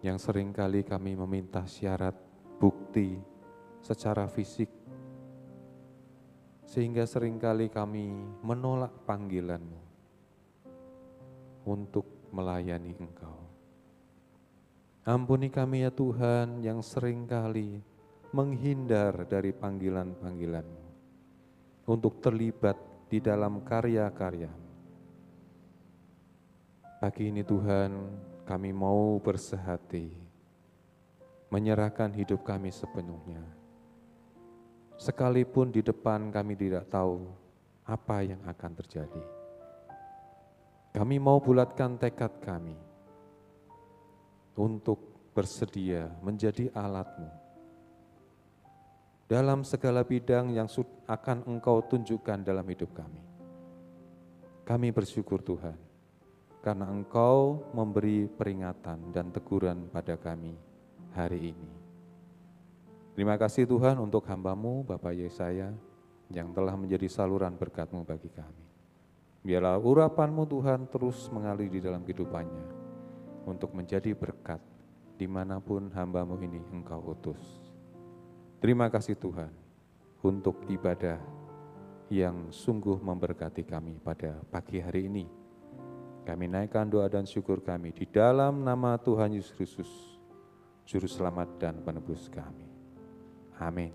yang seringkali kami meminta syarat, bukti, secara fisik, sehingga seringkali kami menolak panggilan-Mu untuk melayani Engkau. Ampuni kami ya Tuhan yang seringkali menghindar dari panggilan-panggilan-Mu untuk terlibat di dalam karya-karya-Mu. Pagi ini Tuhan, kami mau bersehati, menyerahkan hidup kami sepenuhnya. Sekalipun di depan kami tidak tahu apa yang akan terjadi. Kami mau bulatkan tekad kami untuk bersedia menjadi alat-Mu dalam segala bidang yang akan Engkau tunjukkan dalam hidup kami. Kami bersyukur Tuhan, karena Engkau memberi peringatan dan teguran pada kami hari ini. Terima kasih Tuhan untuk hamba-Mu, Bapak Yesaya, yang telah menjadi saluran berkat-Mu bagi kami. Biarlah urapan-Mu Tuhan terus mengalir di dalam kehidupannya, untuk menjadi berkat dimanapun hamba-Mu ini Engkau utus. Terima kasih Tuhan, untuk ibadah yang sungguh memberkati kami pada pagi hari ini. Kami naikkan doa dan syukur kami di dalam nama Tuhan Yesus Kristus, Juru Selamat dan Penebus kami. Amin.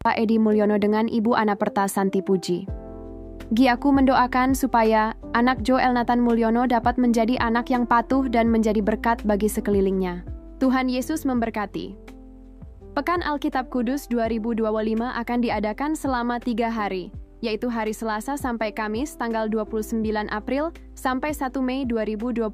Pak Edi Mulyono dengan Ibu Ana Perta Santi Puji. Giaku mendoakan supaya anak Joel Nathan Mulyono dapat menjadi anak yang patuh dan menjadi berkat bagi sekelilingnya. Tuhan Yesus memberkati. Pekan Alkitab Kudus 2025 akan diadakan selama 3 hari, yaitu hari Selasa sampai Kamis tanggal 29 April sampai 1 Mei 2025.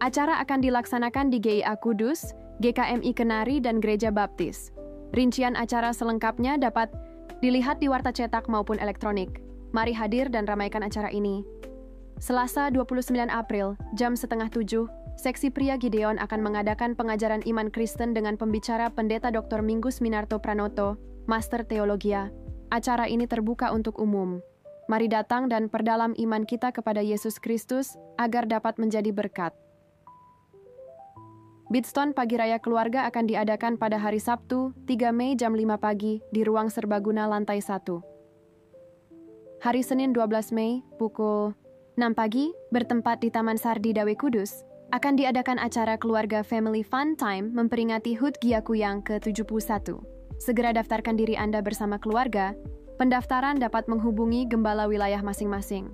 Acara akan dilaksanakan di GIA Kudus, GKMI Kenari, dan Gereja Baptis. Rincian acara selengkapnya dapat dilihat di warta cetak maupun elektronik. Mari hadir dan ramaikan acara ini. Selasa 29 April, jam 6:30, Seksi Pria Gideon akan mengadakan pengajaran iman Kristen dengan pembicara Pendeta Dr. Minggus Minarto Pranoto, Master Teologia. Acara ini terbuka untuk umum. Mari datang dan perdalam iman kita kepada Yesus Kristus agar dapat menjadi berkat. Bidstone Pagi Raya Keluarga akan diadakan pada hari Sabtu, 3 Mei jam 5 pagi di Ruang Serbaguna lantai 1. Hari Senin 12 Mei pukul 6 pagi bertempat di Taman Sardi Dawe Kudus akan diadakan acara keluarga Family Fun Time memperingati HUT Giaku yang ke-71. Segera daftarkan diri Anda bersama keluarga. Pendaftaran dapat menghubungi gembala wilayah masing-masing.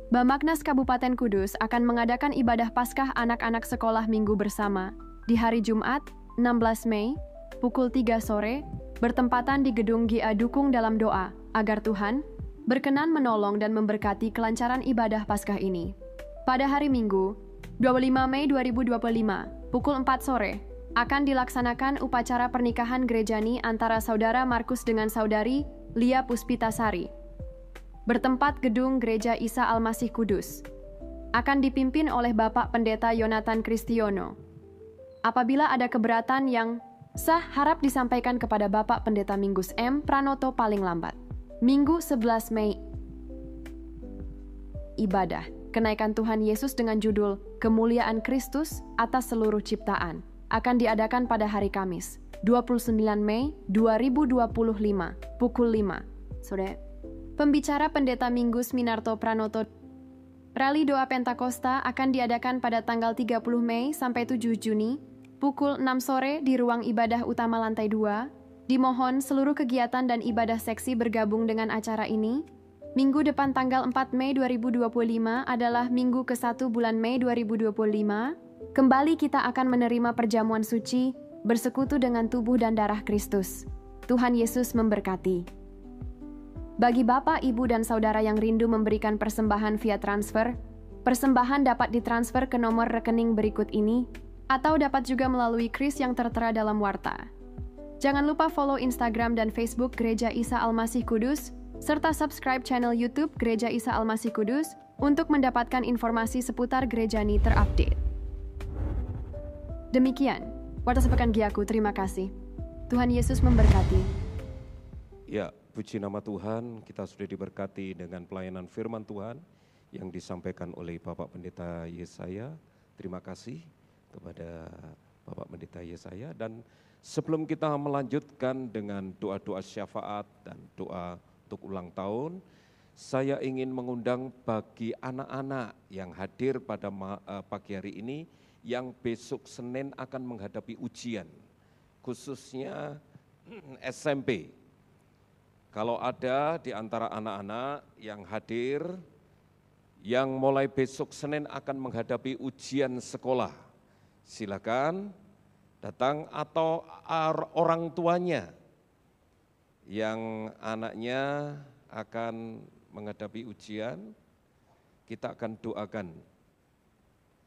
Bamagnas Kabupaten Kudus akan mengadakan ibadah Paskah anak-anak sekolah minggu bersama di hari Jumat, 16 Mei, pukul 3 sore, bertempatan di Gedung GIA Dukung dalam doa, agar Tuhan berkenan menolong dan memberkati kelancaran ibadah Paskah ini. Pada hari Minggu, 25 Mei 2025, pukul 4 sore, akan dilaksanakan upacara pernikahan gerejani antara Saudara Markus dengan Saudari Lia Puspitasari. Bertempat Gedung Gereja Isa Almasih Kudus. Akan dipimpin oleh Bapak Pendeta Yonatan Kristiono. Apabila ada keberatan yang sah, harap disampaikan kepada Bapak Pendeta Mingus M. Pranoto paling lambat. Minggu 11 Mei. Ibadah Kenaikan Tuhan Yesus dengan judul Kemuliaan Kristus atas seluruh ciptaan akan diadakan pada hari Kamis, 29 Mei 2025, pukul 5 sore. Pembicara Pendeta Mingus Minarto Pranoto. Rally Doa Pentakosta akan diadakan pada tanggal 30 Mei sampai 7 Juni, pukul 6 sore di ruang ibadah utama lantai 2. Dimohon seluruh kegiatan dan ibadah seksi bergabung dengan acara ini. Minggu depan tanggal 4 Mei 2025 adalah minggu ke-1 bulan Mei 2025. Kembali kita akan menerima perjamuan suci, bersekutu dengan tubuh dan darah Kristus. Tuhan Yesus memberkati. Bagi Bapak, Ibu, dan Saudara yang rindu memberikan persembahan via transfer, persembahan dapat ditransfer ke nomor rekening berikut ini, atau dapat juga melalui kris yang tertera dalam warta. Jangan lupa follow Instagram dan Facebook Gereja Isa Almasih Kudus, serta subscribe channel YouTube Gereja Isa Almasih Kudus untuk mendapatkan informasi seputar gerejani terupdate. Demikian, Warta Sepekan Giaku, terima kasih. Tuhan Yesus memberkati. Ya, puji nama Tuhan, kita sudah diberkati dengan pelayanan firman Tuhan yang disampaikan oleh Bapak Pendeta Yesaya. Terima kasih kepada Bapak Pendeta Yesaya. Dan sebelum kita melanjutkan dengan doa-doa syafaat dan doa untuk ulang tahun, saya ingin mengundang bagi anak-anak yang hadir pada pagi hari ini, yang besok Senin akan menghadapi ujian, khususnya SMP. Kalau ada di antara anak-anak yang hadir, yang mulai besok Senin akan menghadapi ujian sekolah, silakan datang, atau orang tuanya yang anaknya akan menghadapi ujian, kita akan doakan.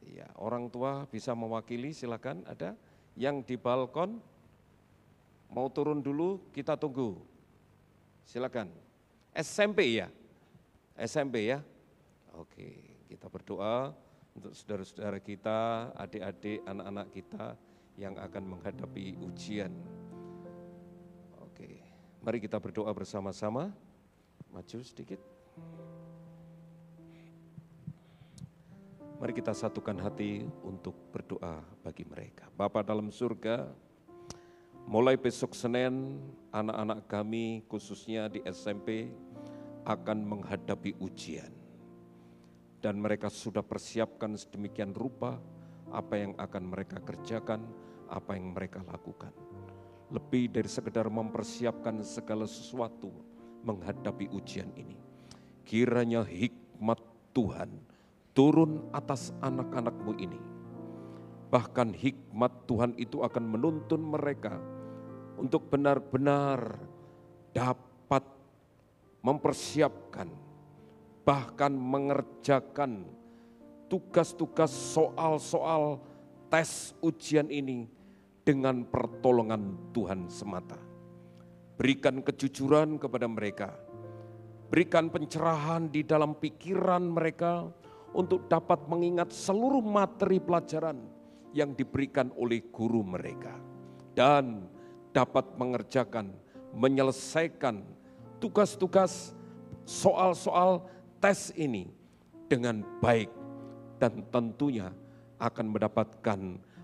Ya, orang tua bisa mewakili, silakan. Ada yang di balkon mau turun dulu, kita tunggu. Silakan. SMP ya? SMP ya? Oke, kita berdoa untuk saudara-saudara kita, adik-adik, anak-anak kita yang akan menghadapi ujian. Oke, mari kita berdoa bersama-sama. Maju sedikit. Mari kita satukan hati untuk berdoa bagi mereka. Bapa dalam surga, mulai besok Senin, anak-anak kami khususnya di SMP akan menghadapi ujian. Dan mereka sudah persiapkan sedemikian rupa apa yang akan mereka kerjakan, apa yang mereka lakukan. Lebih dari sekedar mempersiapkan segala sesuatu menghadapi ujian ini. Kiranya hikmat Tuhan turun atas anak-anak-Mu ini. Bahkan hikmat Tuhan itu akan menuntun mereka untuk benar-benar dapat mempersiapkan, bahkan mengerjakan tugas-tugas soal-soal tes ujian ini dengan pertolongan Tuhan semata. Berikan kejujuran kepada mereka, berikan pencerahan di dalam pikiran mereka untuk dapat mengingat seluruh materi pelajaran yang diberikan oleh guru mereka. Dan dapat mengerjakan, menyelesaikan tugas-tugas soal-soal tes ini dengan baik. Dan tentunya akan mendapatkan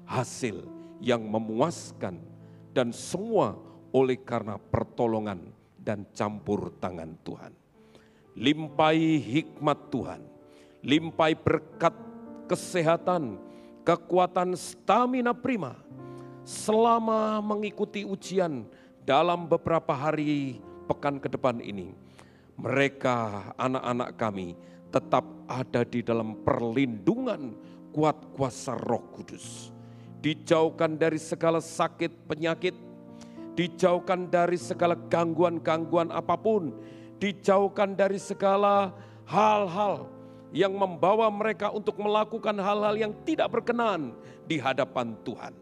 hasil yang memuaskan. Dan semua oleh karena pertolongan dan campur tangan Tuhan. Limpahi hikmat Tuhan. Limpahi berkat kesehatan, kekuatan, stamina prima selama mengikuti ujian dalam beberapa hari pekan ke depan ini. Mereka, anak-anak kami, tetap ada di dalam perlindungan kuat kuasa Roh Kudus. Dijauhkan dari segala sakit penyakit, dijauhkan dari segala gangguan-gangguan apapun, dijauhkan dari segala hal-hal yang membawa mereka untuk melakukan hal-hal yang tidak berkenan di hadapan Tuhan.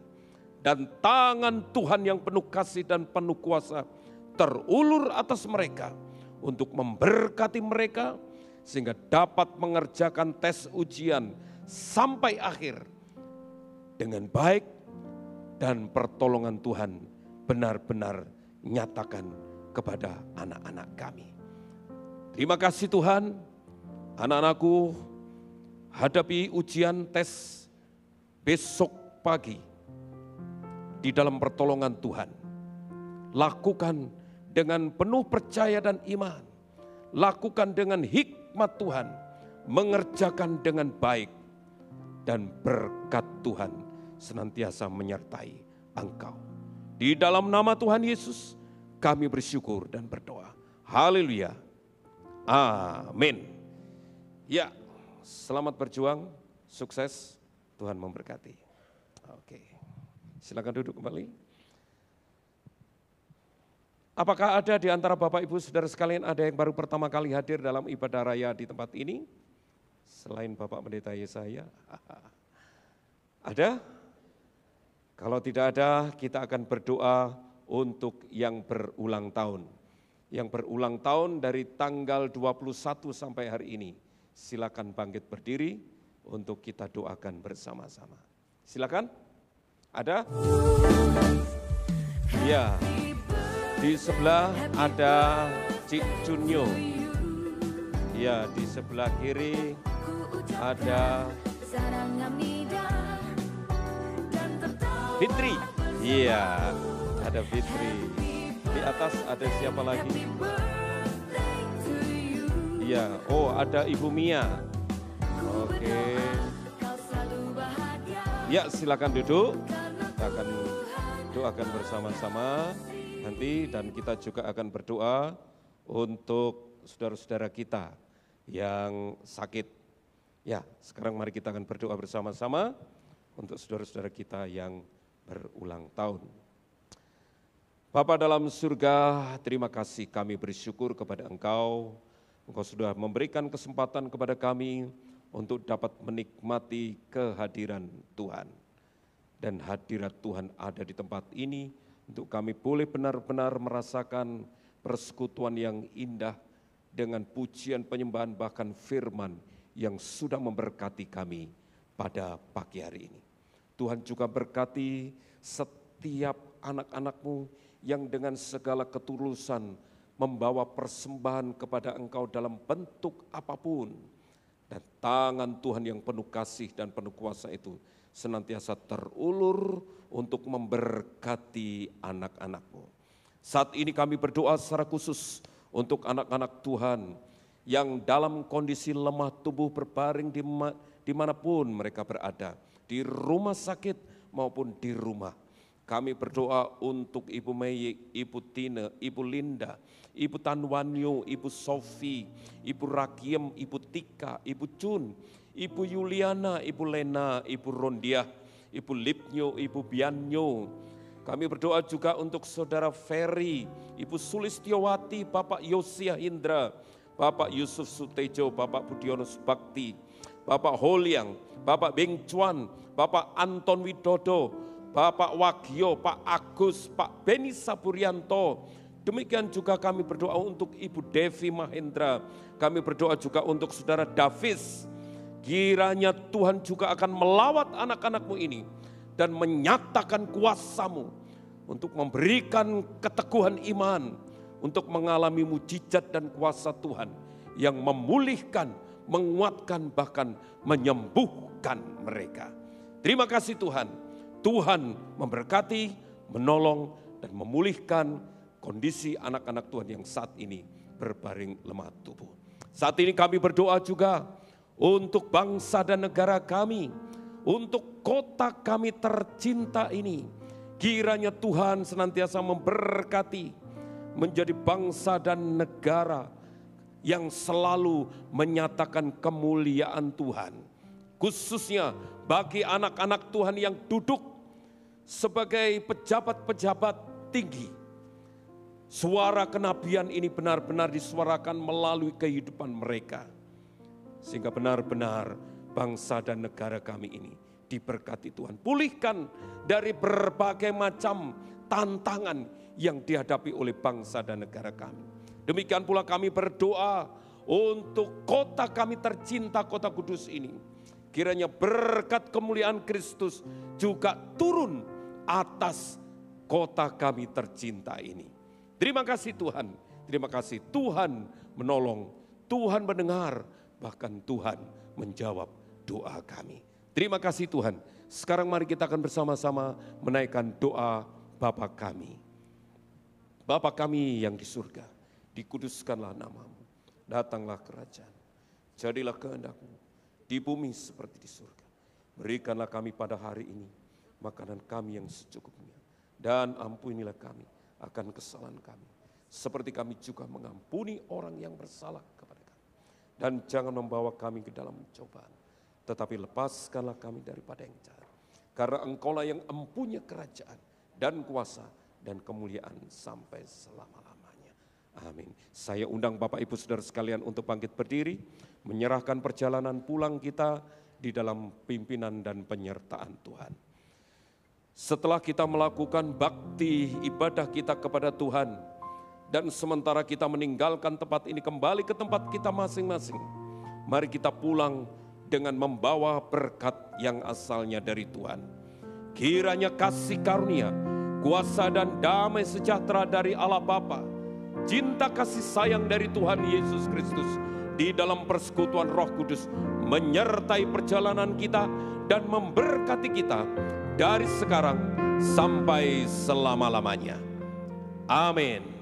dan tangan Tuhan yang penuh kasih dan penuh kuasa terulur atas mereka untuk memberkati mereka sehingga dapat mengerjakan tes ujian sampai akhir dengan baik, dan pertolongan Tuhan benar-benar nyatakan kepada anak-anak kami. Terima kasih Tuhan, anak-anakku hadapi ujian tes besok pagi di dalam pertolongan Tuhan. Lakukan dengan penuh percaya dan iman. Lakukan dengan hikmat Tuhan. Mengerjakan dengan baik. Dan berkat Tuhan senantiasa menyertai engkau. Di dalam nama Tuhan Yesus kami bersyukur dan berdoa. Haleluya. Amin. Ya, selamat berjuang. Sukses. Tuhan memberkati. Oke. Silakan duduk kembali. Apakah ada di antara Bapak Ibu Saudara sekalian ada yang baru pertama kali hadir dalam ibadah raya di tempat ini? Selain Bapak Pendeta Yesaya. Ada? Kalau tidak ada, kita akan berdoa untuk yang berulang tahun. Yang berulang tahun dari tanggal 21 sampai hari ini. Silakan bangkit berdiri untuk kita doakan bersama-sama. Silakan. Ada? Ya, di sebelah ada Cik Junyo. Ya, di sebelah kiri ada Fitri. Iya, ada Fitri. Di atas ada siapa lagi? Iya, oh ada Ibu Mia. Oke. Ya, silakan duduk. Kita akan doakan bersama-sama nanti, dan kita juga akan berdoa untuk saudara-saudara kita yang sakit. Ya, sekarang mari kita akan berdoa bersama-sama untuk saudara-saudara kita yang berulang tahun. Bapa dalam surga, terima kasih, kami bersyukur kepada Engkau. Engkau sudah memberikan kesempatan kepada kami untuk dapat menikmati kehadiran Tuhan. Dan hadirat Tuhan ada di tempat ini untuk kami boleh benar-benar merasakan persekutuan yang indah dengan pujian, penyembahan, bahkan firman yang sudah memberkati kami pada pagi hari ini. Tuhan juga berkati setiap anak-anak-Mu yang dengan segala ketulusan membawa persembahan kepada Engkau dalam bentuk apapun. Dan tangan Tuhan yang penuh kasih dan penuh kuasa itu senantiasa terulur untuk memberkati anak-anak-Mu. Saat ini kami berdoa secara khusus untuk anak-anak Tuhan yang dalam kondisi lemah tubuh berbaring dimanapun mereka berada, di rumah sakit maupun di rumah. Kami berdoa untuk Ibu Mei, Ibu Tina, Ibu Linda, Ibu Tanwanyo, Ibu Sofi, Ibu Rakiem, Ibu Tika, Ibu Jun, Ibu Yuliana, Ibu Lena, Ibu Rondiah, Ibu Lipnyo, Ibu Bianyo. Kami berdoa juga untuk Saudara Ferry, Ibu Sulistiowati, Bapak Yosia Indra, Bapak Yusuf Sutejo, Bapak Budiono Subakti, Bapak Holiang, Bapak Beng Chuan, Bapak Anton Widodo, Bapak Wagyo, Pak Agus, Pak Beni Saburianto. Demikian juga kami berdoa untuk Ibu Devi Mahendra. Kami berdoa juga untuk Saudara Davis. Kiranya Tuhan juga akan melawat anak-anak-Mu ini dan menyatakan kuasa-Mu untuk memberikan keteguhan iman, untuk mengalami mujizat dan kuasa Tuhan yang memulihkan, menguatkan, bahkan menyembuhkan mereka. Terima kasih Tuhan. Tuhan memberkati, menolong, dan memulihkan kondisi anak-anak Tuhan yang saat ini berbaring lemah tubuh. Saat ini kami berdoa juga untuk bangsa dan negara kami, untuk kota kami tercinta ini. Kiranya Tuhan senantiasa memberkati, menjadi bangsa dan negara yang selalu menyatakan kemuliaan Tuhan. Khususnya bagi anak-anak Tuhan yang duduk sebagai pejabat-pejabat tinggi. Suara kenabian ini benar-benar disuarakan melalui kehidupan mereka. Sehingga benar-benar bangsa dan negara kami ini diberkati Tuhan. Pulihkan dari berbagai macam tantangan yang dihadapi oleh bangsa dan negara kami. Demikian pula kami berdoa untuk kota kami tercinta, kota Kudus ini. Kiranya berkat kemuliaan Kristus juga turun atas kota kami tercinta ini. Terima kasih Tuhan, terima kasih Tuhan menolong, Tuhan mendengar, bahkan Tuhan menjawab doa kami. Terima kasih Tuhan. Sekarang mari kita akan bersama-sama menaikkan doa Bapa kami. Bapa kami yang di surga, dikuduskanlah namamu, datanglah kerajaan, jadilah kehendak-Mu di bumi seperti di surga. Berikanlah kami pada hari ini makanan kami yang secukupnya, dan ampunilah kami akan kesalahan kami, seperti kami juga mengampuni orang yang bersalah kepada kami. Dan jangan membawa kami ke dalam pencobaan, tetapi lepaskanlah kami daripada yang jahat. Karena Engkaulah yang empunya kerajaan dan kuasa dan kemuliaan sampai selama-lamanya. Amin. Saya undang Bapak Ibu Saudara sekalian untuk bangkit berdiri, menyerahkan perjalanan pulang kita di dalam pimpinan dan penyertaan Tuhan. Setelah kita melakukan bakti ibadah kita kepada Tuhan, dan sementara kita meninggalkan tempat ini kembali ke tempat kita masing-masing, mari kita pulang dengan membawa berkat yang asalnya dari Tuhan. Kiranya kasih karunia, kuasa dan damai sejahtera dari Allah Bapa, cinta kasih sayang dari Tuhan Yesus Kristus di dalam persekutuan Roh Kudus menyertai perjalanan kita dan memberkati kita dari sekarang sampai selama-lamanya. Amin.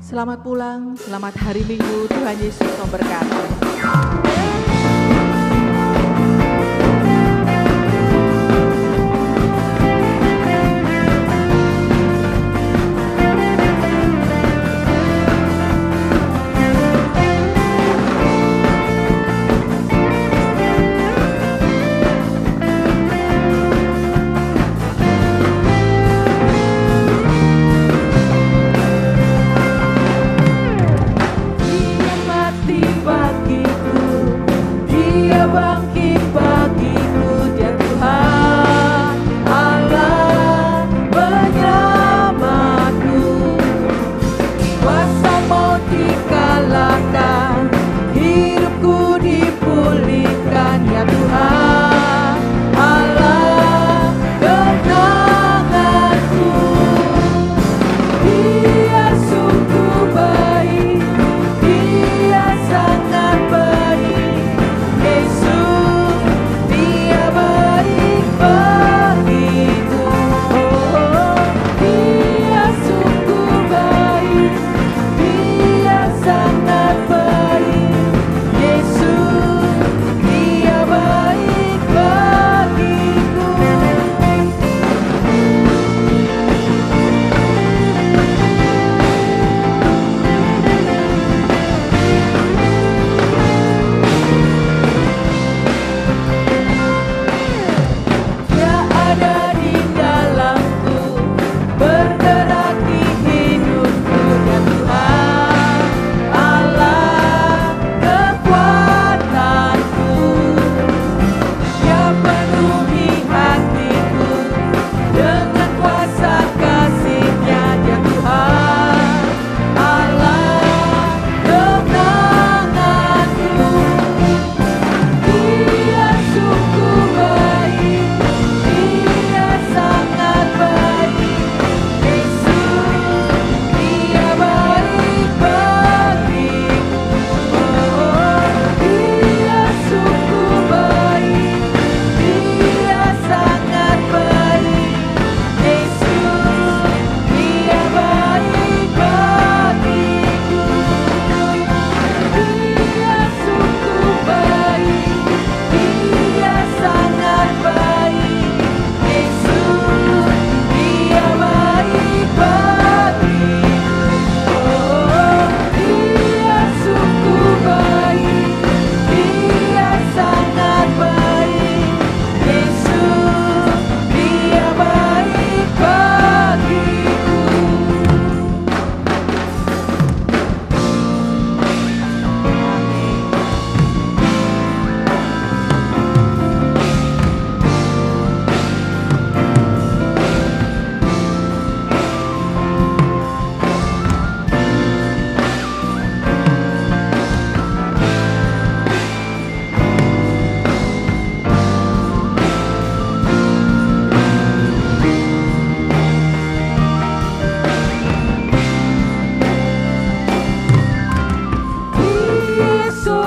Selamat pulang, selamat hari Minggu, Tuhan Yesus memberkati. Bagiku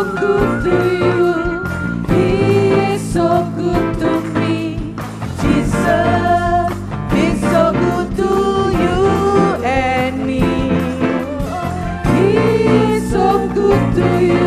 good to you. He is so good to me. Jesus is so good to you and me. He is so good to you.